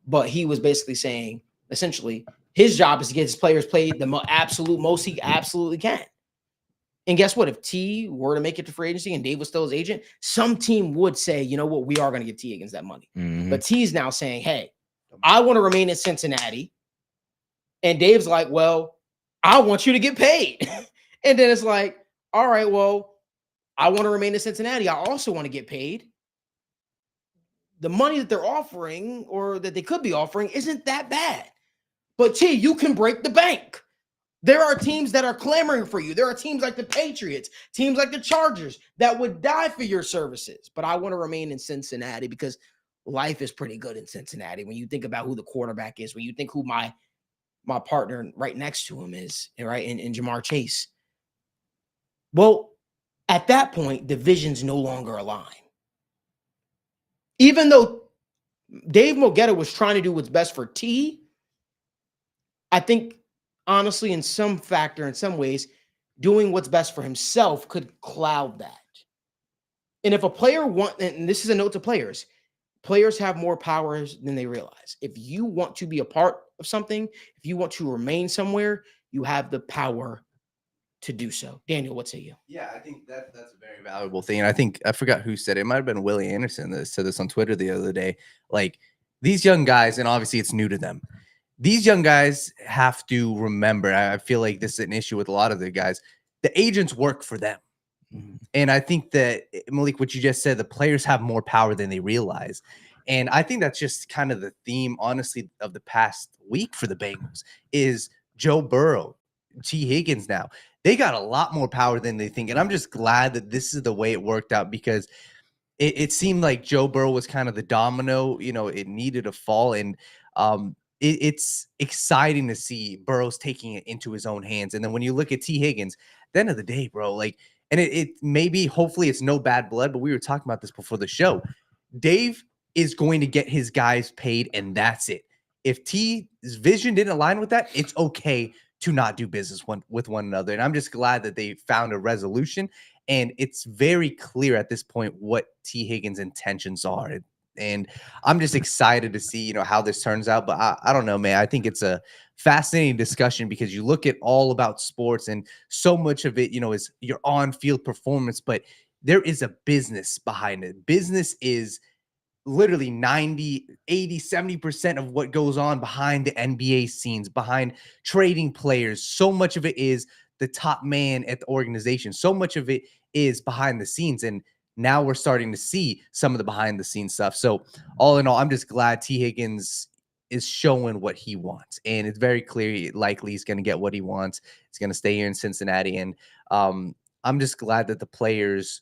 But he was basically saying, essentially, his job is to get his players played the absolute most he absolutely can. And guess what? If T were to make it to free agency and Dave was still his agent, some team would say, you know what, we are going to give Tee Higgins that money. Mhm. But T's now saying, hey, I want to remain in Cincinnati. And Dave's like, well, I want you to get paid. And then it's like, all right, well, I want to remain in Cincinnati. I also want to get paid. The money that they're offering, or that they could be offering, isn't that bad. But T, you can break the bank. There are teams that are clamoring for you. There are teams like the Patriots, teams like the Chargers that would die for your services. But I want to remain in Cincinnati because life is pretty good in Cincinnati. When you think about who the quarterback is, when you think who my partner right next to him is, right, in Jamar Chase. Well, at that point, the visions no longer align. Even though Dave Mogetta was trying to do what's best for T, I think, honestly, in some ways, doing what's best for himself could cloud that. And if a player and this is a note to players have more powers than they realize. If you want to be a part of something, if you want to remain somewhere, you have the power to do so. Daniel, what say you? Yeah, I think that's a very valuable thing. And I think I forgot who said it. It might have been Willie Anderson that said this on Twitter the other day. Like, these young guys, and obviously it's new to them, these young guys have to remember, I feel like this is an issue with a lot of the guys, the agents work for them. And I think that, Malik, what you just said, the players have more power than they realize. And I think that's just kind of the theme, honestly, of the past week for the Bengals is Joe Burrow, Tee Higgins now. They got a lot more power than they think. And I'm just glad that this is the way it worked out, because it seemed like Joe Burrow was kind of the domino, it needed a fall. And it's exciting to see Burrow's taking it into his own hands. And then when you look at Tee Higgins, at the end of the day, bro, and it maybe, hopefully it's no bad blood, but we were talking about this before the show. Dave is going to get his guys paid, and that's it. If T's vision didn't align with that, it's okay to not do business with one another. And I'm just glad that they found a resolution. And it's very clear at this point what Tee Higgins' intentions are. And I'm just excited to see, how this turns out. But I don't know, man. I think it's a fascinating discussion, because you look at all about sports and so much of it, is your on-field performance, but there is a business behind it. Business is literally 90, 80, 70% of what goes on behind the NBA scenes, behind trading players. So much of it is the top man at the organization. So much of it is behind the scenes. And now we're starting to see some of the behind the scenes stuff. So all in all, I'm just glad Tee Higgins is showing what he wants, and it's very clear likely he's going to get what he wants. He's going to stay here in Cincinnati, and I'm just glad that the players,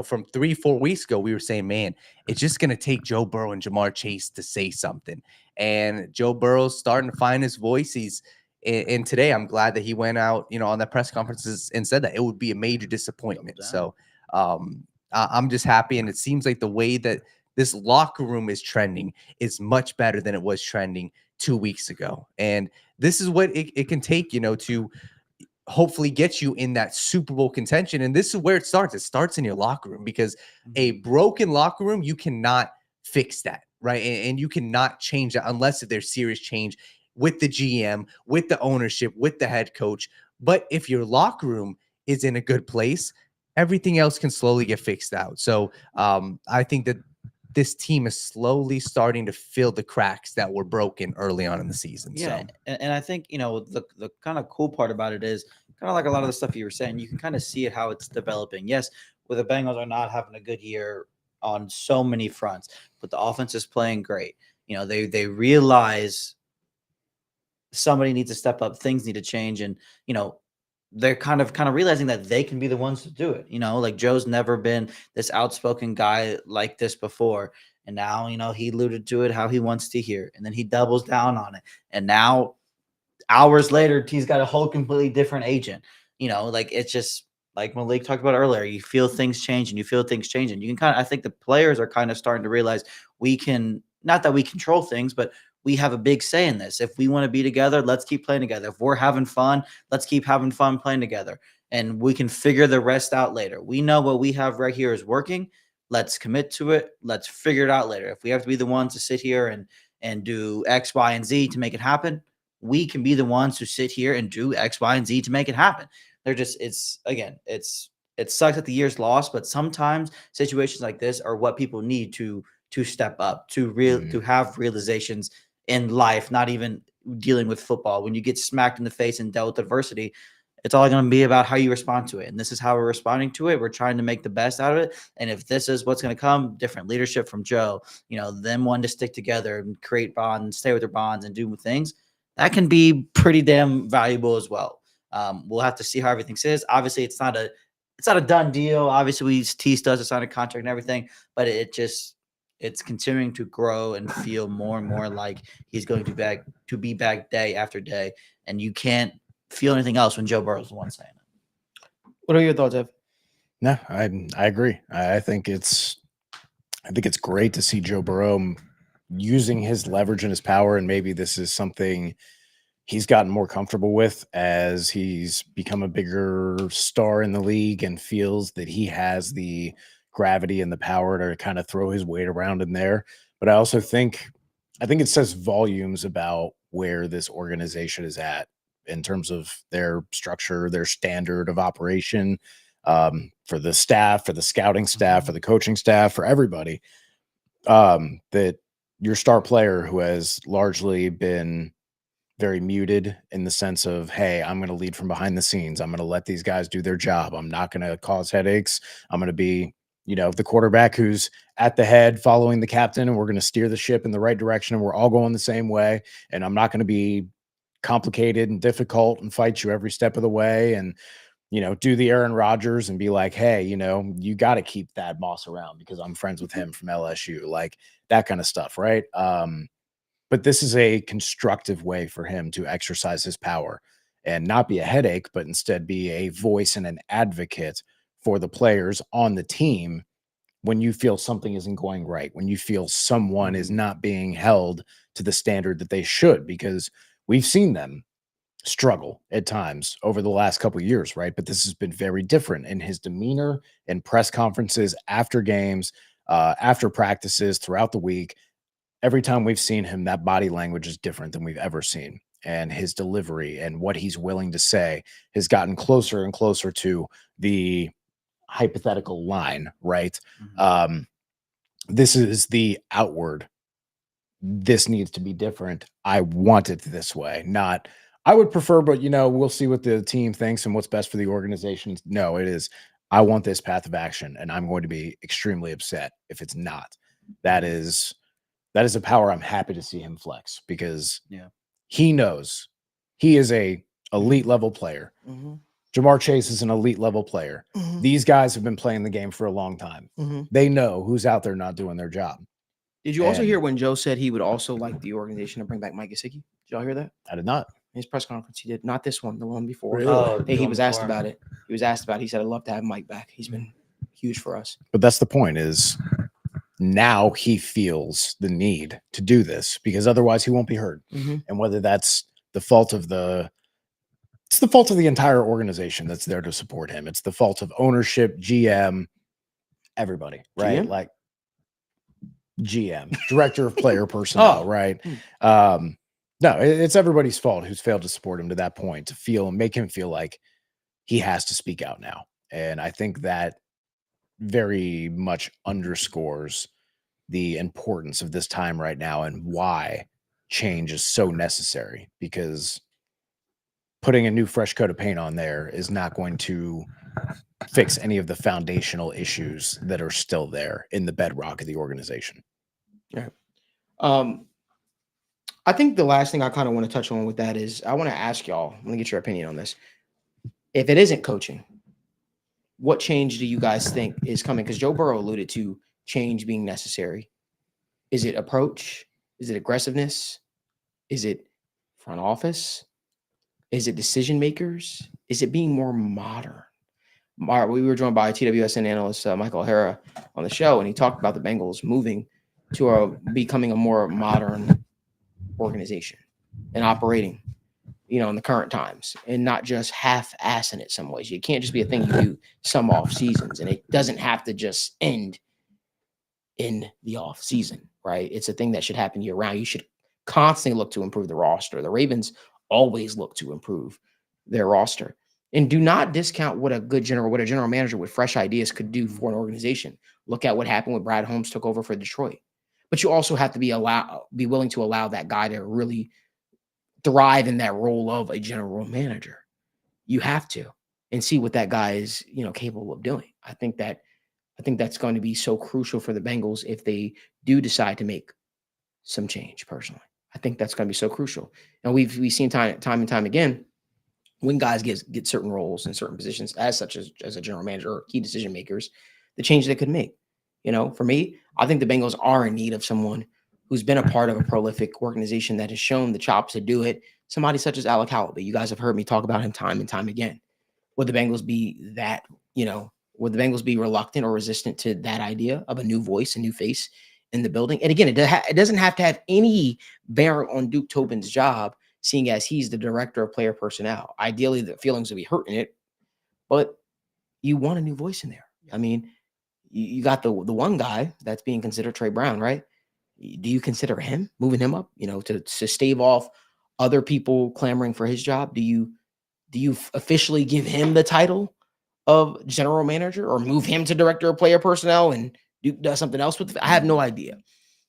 from 3-4 weeks ago, we were saying, man, it's just going to take Joe Burrow and Jamar Chase to say something, and Joe Burrow's starting to find his voice. And today I'm glad that he went out, on that press conferences and said that it would be a major disappointment. So I'm just happy, and it seems like the way that this locker room is trending is much better than it was trending 2 weeks ago. And this is what it can take, to hopefully get you in that Super Bowl contention. And this is where it starts. It starts in your locker room, because a broken locker room, you cannot fix that, right? And you cannot change that unless if there's serious change with the GM, with the ownership, with the head coach. But if your locker room is in a good place, everything else can slowly get fixed out. So I think that this team is slowly starting to fill the cracks that were broken early on in the season. Yeah, So. and I think the kind of cool part about it is kind of like a lot of the stuff you were saying. You can kind of see it how it's developing. Yes, where the Bengals are not having a good year on so many fronts, but the offense is playing great. They realize somebody needs to step up, things need to change, and they're kind of realizing that they can be the ones to do it. Like Joe's never been this outspoken guy like this before. And now, he alluded to it, how he wants to hear, and then he doubles down on it. And now hours later, he's got a whole completely different agent. Like it's just like Malik talked about earlier, you feel things change and you feel things change. And you can I think the players are kind of starting to realize we can, not that we control things, but we have a big say in this. If we want to be together, let's keep playing together. If we're having fun, let's keep having fun playing together. And we can figure the rest out later. We know what we have right here is working. Let's commit to it. Let's figure it out later. If we have to be the ones to sit here and do X, Y, and Z to make it happen, we can be the ones who sit here and do X, Y, and Z to make it happen. It sucks that the year's lost, but sometimes situations like this are what people need to step up, to have realizations in life, not even dealing with football. When you get smacked in the face and dealt with adversity, it's all going to be about how you respond to it. And this is how we're responding to it. We're trying to make the best out of it. And if this is what's going to come, different leadership from Joe, them wanting to stick together and create bonds, stay with their bonds and do things, that can be pretty damn valuable as well. We'll have to see how everything says. Obviously, it's not a done deal. Obviously, Tee does sign a contract and everything, but it's continuing to grow and feel more and more like he's going to be back day after day. And you can't feel anything else when Joe Burrow's the one saying it. What are your thoughts, Ev? No, I agree. I think it's great to see Joe Burrow using his leverage and his power, and maybe this is something he's gotten more comfortable with as he's become a bigger star in the league and feels that he has the gravity and the power to kind of throw his weight around in there. But I also think it says volumes about where this organization is at in terms of their structure, their standard of operation, for the staff, for the scouting staff, for the coaching staff, for everybody, that your star player, who has largely been very muted in the sense of, hey, I'm going to lead from behind the scenes. I'm going to let these guys do their job. I'm not going to cause headaches. I'm going to be, the quarterback who's at the head following the captain, and we're going to steer the ship in the right direction, and we're all going the same way. And I'm not going to be complicated and difficult and fight you every step of the way, and do the Aaron Rodgers and be like, hey, you got to keep Thad Moss around because I'm friends with him from LSU, like that kind of stuff, right? But this is a constructive way for him to exercise his power and not be a headache, but instead be a voice and an advocate for the players on the team when you feel something isn't going right, when you feel someone is not being held to the standard that they should, because we've seen them struggle at times over the last couple of years, right? But this has been very different in his demeanor and press conferences after games, after practices throughout the week. Every time we've seen him, that body language is different than we've ever seen. And his delivery and what he's willing to say has gotten closer and closer to the hypothetical line, right? This is the outward. This needs to be different. I want it this way. Not, I would prefer, but we'll see what the team thinks and what's best for the organization. No, it is, I want this path of action, and I'm going to be extremely upset if it's not. That is That is a power I'm happy to see him flex because Yeah. he knows he is a elite level player. Mm-hmm. Jamar Chase is an elite level player. Mm-hmm. These guys have been playing the game for a long time. Mm-hmm. They know who's out there not doing their job. Did you also And- hear when Joe said he would also like the organization to bring back Mike Gesicki? Did y'all hear that? I did not. In his press conference, he did. Not this one, the one before. Really? Oh, He was asked before. about it. He was asked about it. He said, I'd love to have Mike back. He's been huge for us. But that's the point is now he feels the need to do this because otherwise he won't be heard. Mm-hmm. And whether that's the fault of it's the fault of the entire organization that's there to support him. It's the fault of ownership, GM, everybody, right? GM? Like GM, director of player personnel, Oh. right? Hmm. No, it's everybody's fault who's failed to support him to that point, to make him feel like he has to speak out now. And I think that very much underscores the importance of this time right now and why change is so necessary, because putting a new fresh coat of paint on there is not going to fix any of the foundational issues that are still there in the bedrock of the organization. I think the last thing I kind of want to touch on with that is I want to ask y'all, let me get your opinion on this. If it isn't coaching, what change do you guys think is coming? Because Joe Burrow alluded to change being necessary. Is it approach? Is it aggressiveness? Is it front office? Is it decision makers? Is it being more modern? We were joined by TWSN analyst Michael O'Hara on the show, and he talked about the Bengals moving to becoming a more modern organization and operating, in the current times, and not just half-assing it some ways. You can't just be a thing you do some off seasons, and it doesn't have to just end in the off season, right? It's a thing that should happen year round. You should constantly look to improve the roster. The Ravens always look to improve their roster, and do not discount what a general manager with fresh ideas could do for an organization. Look at what happened when Brad Holmes took over for Detroit. But you also have to be willing to allow that guy to really thrive in that role of a general manager. You have to, and see what that guy is, capable of doing. I think that's going to be so crucial for the Bengals if they do decide to make some change. Personally, I think that's going to be so crucial. And we've seen time and time again when guys get certain roles in certain positions, such as a general manager or key decision makers, the change they could make. For me, I think the Bengals are in need of someone who's been a part of a prolific organization that has shown the chops to do it. Somebody such as Alec Halaby. You guys have heard me talk about him time and time again. Would the Bengals be that, would the Bengals be reluctant or resistant to that idea of a new voice, a new face in the building? And again, it doesn't have to have any bearing on Duke Tobin's job, seeing as he's the director of player personnel. Ideally, the feelings would be hurt in it, but you want a new voice in there. I mean, you got the one guy that's being considered, Trey Brown, right? Do you consider him, moving him up, to stave off other people clamoring for his job? Do you officially give him the title of general manager, or move him to director of player personnel and does something else with it? I have no idea.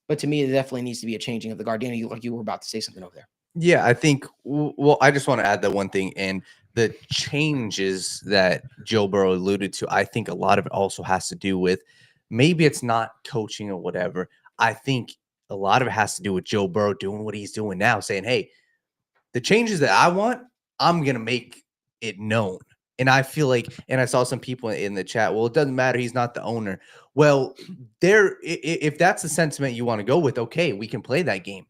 But to me, it definitely needs to be a changing of the guard. Danny, you look like you were about to say something over there. Yeah, I think, well, I just want to add that one thing. And the changes that Joe Burrow alluded to, I think a lot of it also has to do with, maybe it's not coaching or whatever. I think a lot of it has to do with Joe Burrow doing what he's doing now, saying, hey, the changes that I want, I'm going to make it known. And I feel like, and I saw some people in the chat, well, it doesn't matter, he's not the owner. Well, if that's the sentiment you want to go with, okay, we can play that game.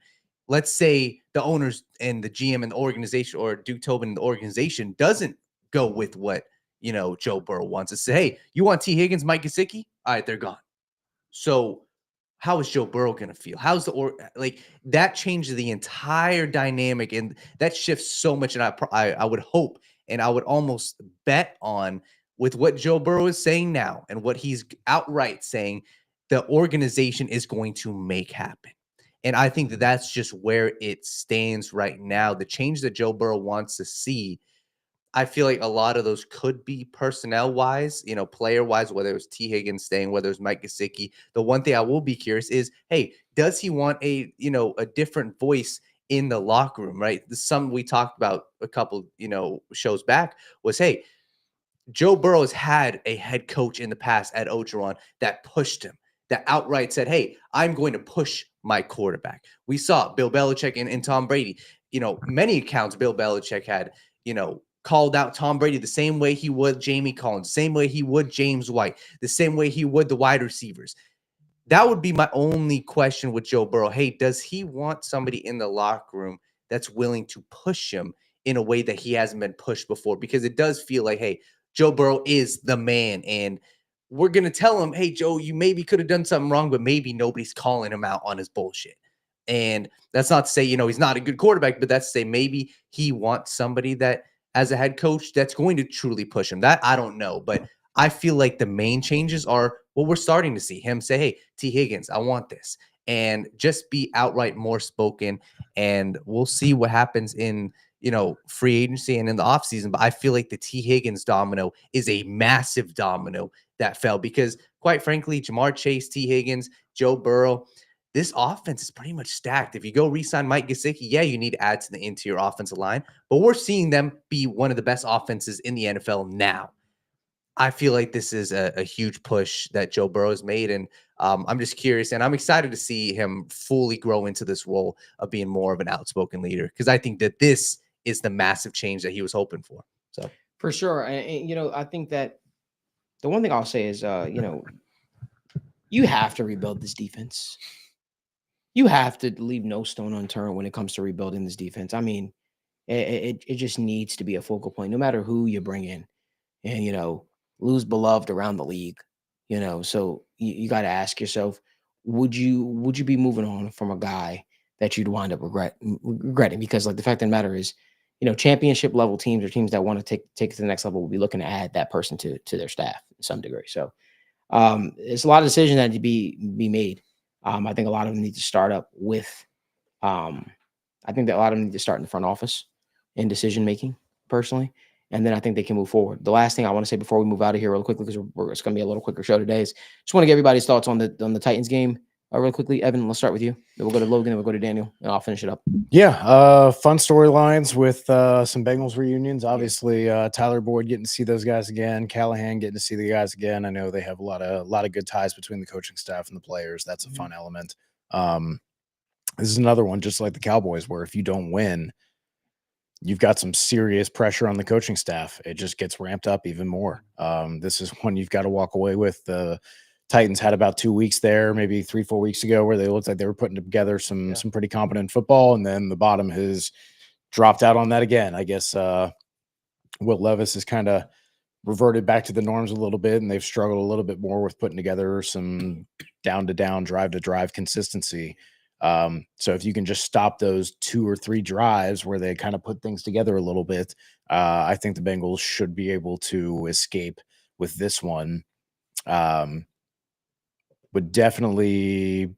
Let's say the owners and the GM and the organization, or Duke Tobin and the organization, doesn't go with what, Joe Burrow wants to say. Hey, you want Tee Higgins, Mike Gesicki? All right, they're gone. So how is Joe Burrow going to feel? How's that changes the entire dynamic, and that shifts so much. And I would hope, and I would almost bet on, with what Joe Burrow is saying now and what he's outright saying, the organization is going to make happen. And I think that that's just where it stands right now. The change that Joe Burrow wants to see, I feel like a lot of those could be personnel-wise, player-wise, whether it was Tee Higgins staying, whether it was Mike Gesicki. The one thing I will be curious is, hey, does he want a different voice in the locker room, right? Some we talked about a couple, shows back was, hey, Joe Burrow has had a head coach in the past at Ogeron that pushed him, that outright said, hey, I'm going to push my quarterback. We saw Bill Belichick and Tom Brady. Many accounts Bill Belichick had, called out Tom Brady the same way he would Jamie Collins, same way he would James White, the same way he would the wide receivers. That would be my only question with Joe Burrow. Hey, does he want somebody in the locker room that's willing to push him in a way that he hasn't been pushed before? Because it does feel like, hey, Joe Burrow is the man. And we're going to tell him, hey, Joe, you maybe could have done something wrong, but maybe nobody's calling him out on his bullshit. And that's not to say, he's not a good quarterback, but that's to say maybe he wants somebody that, as a head coach, that's going to truly push him. That I don't know. But I feel like the main changes are what we're starting to see. Him say, hey, Tee Higgins, I want this. And just be outright more spoken. And we'll see what happens in, free agency and in the offseason. But I feel like the Tee Higgins domino is a massive domino that fell because, quite frankly, Jamar Chase, Tee Higgins, Joe Burrow, this offense is pretty much stacked. If you go re-sign Mike Gesicki, yeah, you need to add to the interior offensive line. But we're seeing them be one of the best offenses in the NFL now. I feel like this is a huge push that Joe Burrow has made, and I'm just curious, and I'm excited to see him fully grow into this role of being more of an outspoken leader because I think that this is the massive change that he was hoping for. So For sure. And I think that the one thing I'll say is, you have to rebuild this defense. You have to leave no stone unturned when it comes to rebuilding this defense. I mean, it just needs to be a focal point, no matter who you bring in. And, Lou's beloved around the league, so you got to ask yourself, would you be moving on from a guy that you'd wind up regretting? Because like the fact of the matter is, championship level teams or teams that want to take it to the next level will be looking to add that person to their staff in some degree. So it's a lot of decisions that need to be made. I think a lot of them need to start up with, I think that a lot of them need to start in the front office in decision making personally. And then I think they can move forward. The last thing I want to say before we move out of here real quickly, because it's going to be a little quicker show today, is just want to get everybody's thoughts on the Titans game real quickly. Evan, let's start with you. Then we'll go to Logan, then we'll go to Daniel, and I'll finish it up. Yeah, fun storylines with some Bengals reunions. Obviously, Tyler Boyd getting to see those guys again, Callahan getting to see the guys again. I know they have a lot of good ties between the coaching staff and the players. That's a fun element. This is another one, just like the Cowboys, where if you don't win, you've got some serious pressure on the coaching staff. It just gets ramped up even more. This is one you've got to walk away with. The Titans had about 2 weeks there, maybe 3-4 weeks ago, where they looked like they were putting together some pretty competent football, and then the bottom has dropped out on that again. I guess Will Levis has kind of reverted back to the norms a little bit, and they've struggled a little bit more with putting together some down-to-down, drive-to-drive consistency. So if you can just stop those 2 or 3 drives where they kind of put things together a little bit, I think the Bengals should be able to escape with this one. Would definitely,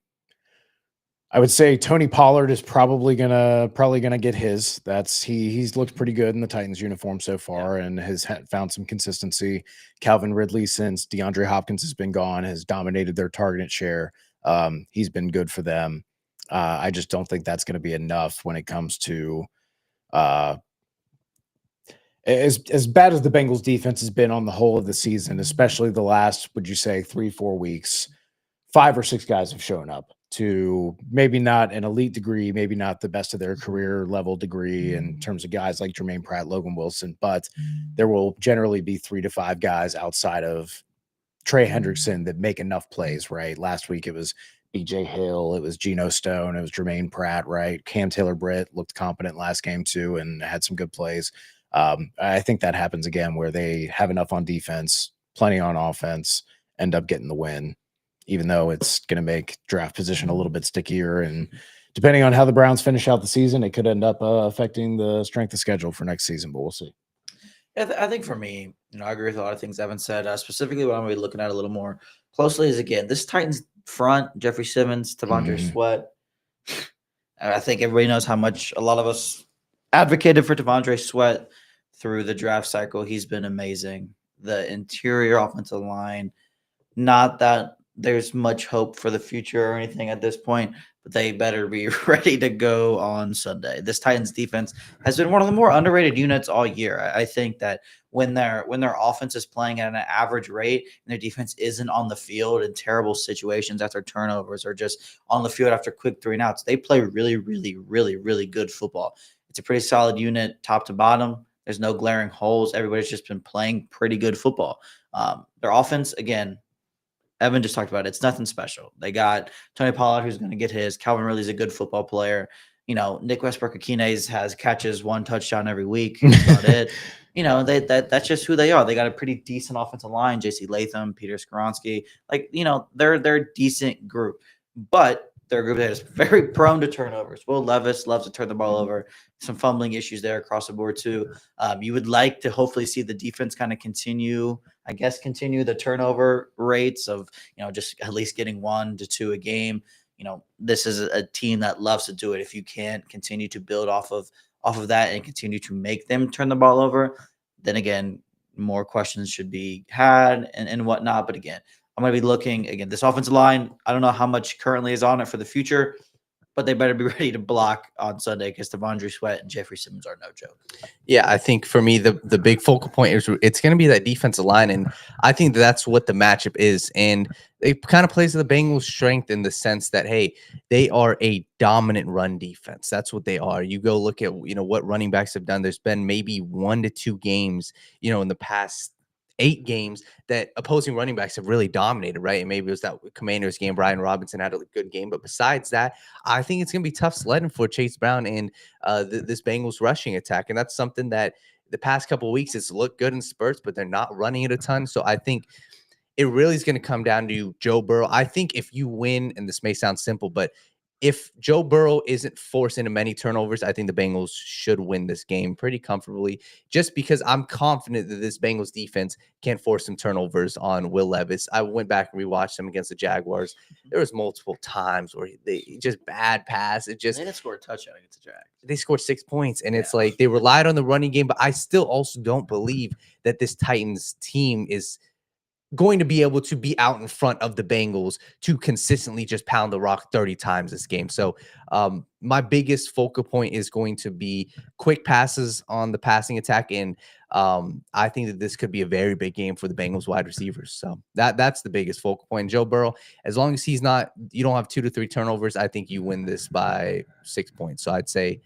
I would say Tony Pollard is probably gonna get his. He's looked pretty good in the Titans uniform so far and has found some consistency. Calvin Ridley, since DeAndre Hopkins has been gone, has dominated their target share. He's been good for them. I just don't think that's going to be enough when it comes to as bad as the Bengals defense has been on the whole of the season, especially the last, would you say, 3-4 weeks. 5 or 6 guys have shown up to maybe not an elite degree, maybe not the best of their career level degree in terms of guys like Jermaine Pratt, Logan Wilson, but there will generally be 3 to 5 guys outside of Trey Hendrickson that make enough plays, right? Last week it was BJ Hill, it was Geno Stone, it was Jermaine Pratt, right? Cam Taylor-Britt looked competent last game too and had some good plays. I think that happens again where they have enough on defense, plenty on offense, end up getting the win, even though it's going to make draft position a little bit stickier. And depending on how the Browns finish out the season, it could end up affecting the strength of schedule for next season, but we'll see. I think for me, I agree with a lot of things Evan said. Specifically, what I'm going to be looking at a little more closely is, again, this Titans front, Jeffrey Simmons, Tavondre Sweat. I think everybody knows how much a lot of us advocated for Tavondre Sweat through the draft cycle. He's been amazing. The interior offensive line, not that there's much hope for the future or anything at this point, but they better be ready to go on Sunday. This Titans defense has been one of the more underrated units all year. I think that when their offense is playing at an average rate and their defense isn't on the field in terrible situations after turnovers or just on the field after quick 3 and outs, they play really, really, really, really good football. It's a pretty solid unit top to bottom. There's no glaring holes. Everybody's just been playing pretty good football. Their offense, again, Evan just talked about it. It's nothing special. They got Tony Pollard, who's going to get his. Calvin Ridley's a good football player. Nick Westbrook-Akines has catches 1 touchdown every week. That's about it. That's just who they are. They got a pretty decent offensive line. J.C. Latham, Peter Skoronski. They're a decent group. But they're a group that is very prone to turnovers. Will Levis loves to turn the ball over. Some fumbling issues there across the board too. You would like to hopefully see the defense kind of continue the turnover rates of, just at least getting 1 to 2 a game. This is a team that loves to do it. If you can't continue to build off of that and continue to make them turn the ball over, then again, more questions should be had and whatnot. But again, I'm going to be looking, again, this offensive line, I don't know how much currently is on it for the future, but they better be ready to block on Sunday because Devondre Sweat and Jeffrey Simmons are no joke. Yeah, I think for me, the big focal point is it's going to be that defensive line, and I think that's what the matchup is. And it kind of plays to the Bengals' strength in the sense that, hey, they are a dominant run defense. That's what they are. You go look at, what running backs have done. There's been maybe 1 to 2 games, in the past 8 games that opposing running backs have really dominated, right? And maybe it was that Commanders game. Brian Robinson had a good game. But besides that, I think it's going to be tough sledding for Chase Brown and this Bengals rushing attack. And that's something that the past couple of weeks, it's looked good in spurts, but they're not running it a ton. So I think it really is going to come down to Joe Burrow. I think if you win, and this may sound simple, but if Joe Burrow isn't forced into many turnovers, I think the Bengals should win this game pretty comfortably, just because I'm confident that this Bengals defense can't force some turnovers on Will Levis. I went back and rewatched them against the Jaguars. There was multiple times where they just bad pass. They didn't score a touchdown against the Jags. They scored 6 points, and it's like they relied on the running game, but I still also don't believe that this Titans team is going to be able to be out in front of the Bengals to consistently just pound the rock 30 times this game. So my biggest focal point is going to be quick passes on the passing attack. And I think that this could be a very big game for the Bengals wide receivers. So that's the biggest focal point. Joe Burrow, as long as you don't have 2 to 3 turnovers, I think you win this by 6 points. So I'd say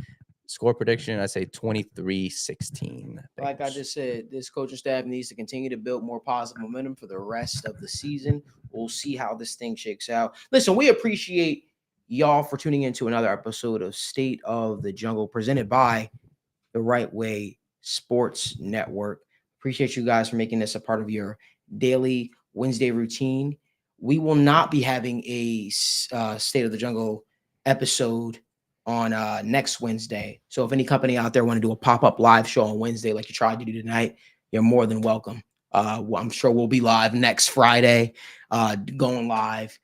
score prediction, I say 23-16. Like I just said, this coaching staff needs to continue to build more positive momentum for the rest of the season. We'll see how this thing shakes out. Listen, we appreciate y'all for tuning into another episode of State of the Jungle presented by the Right Way Sports Network. Appreciate you guys for making this a part of your daily Wednesday routine. We will not be having a State of the Jungle episode on next Wednesday. So if any company out there want to do a pop-up live show on Wednesday like you tried to do tonight, you're more than welcome. I'm sure we'll be live next Friday, going live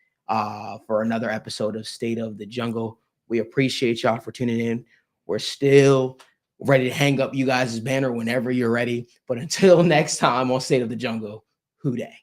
for another episode of State of the Jungle. We appreciate y'all for tuning in. We're still ready to hang up you guys' banner whenever you're ready. But until next time on State of the Jungle, Hoo Day.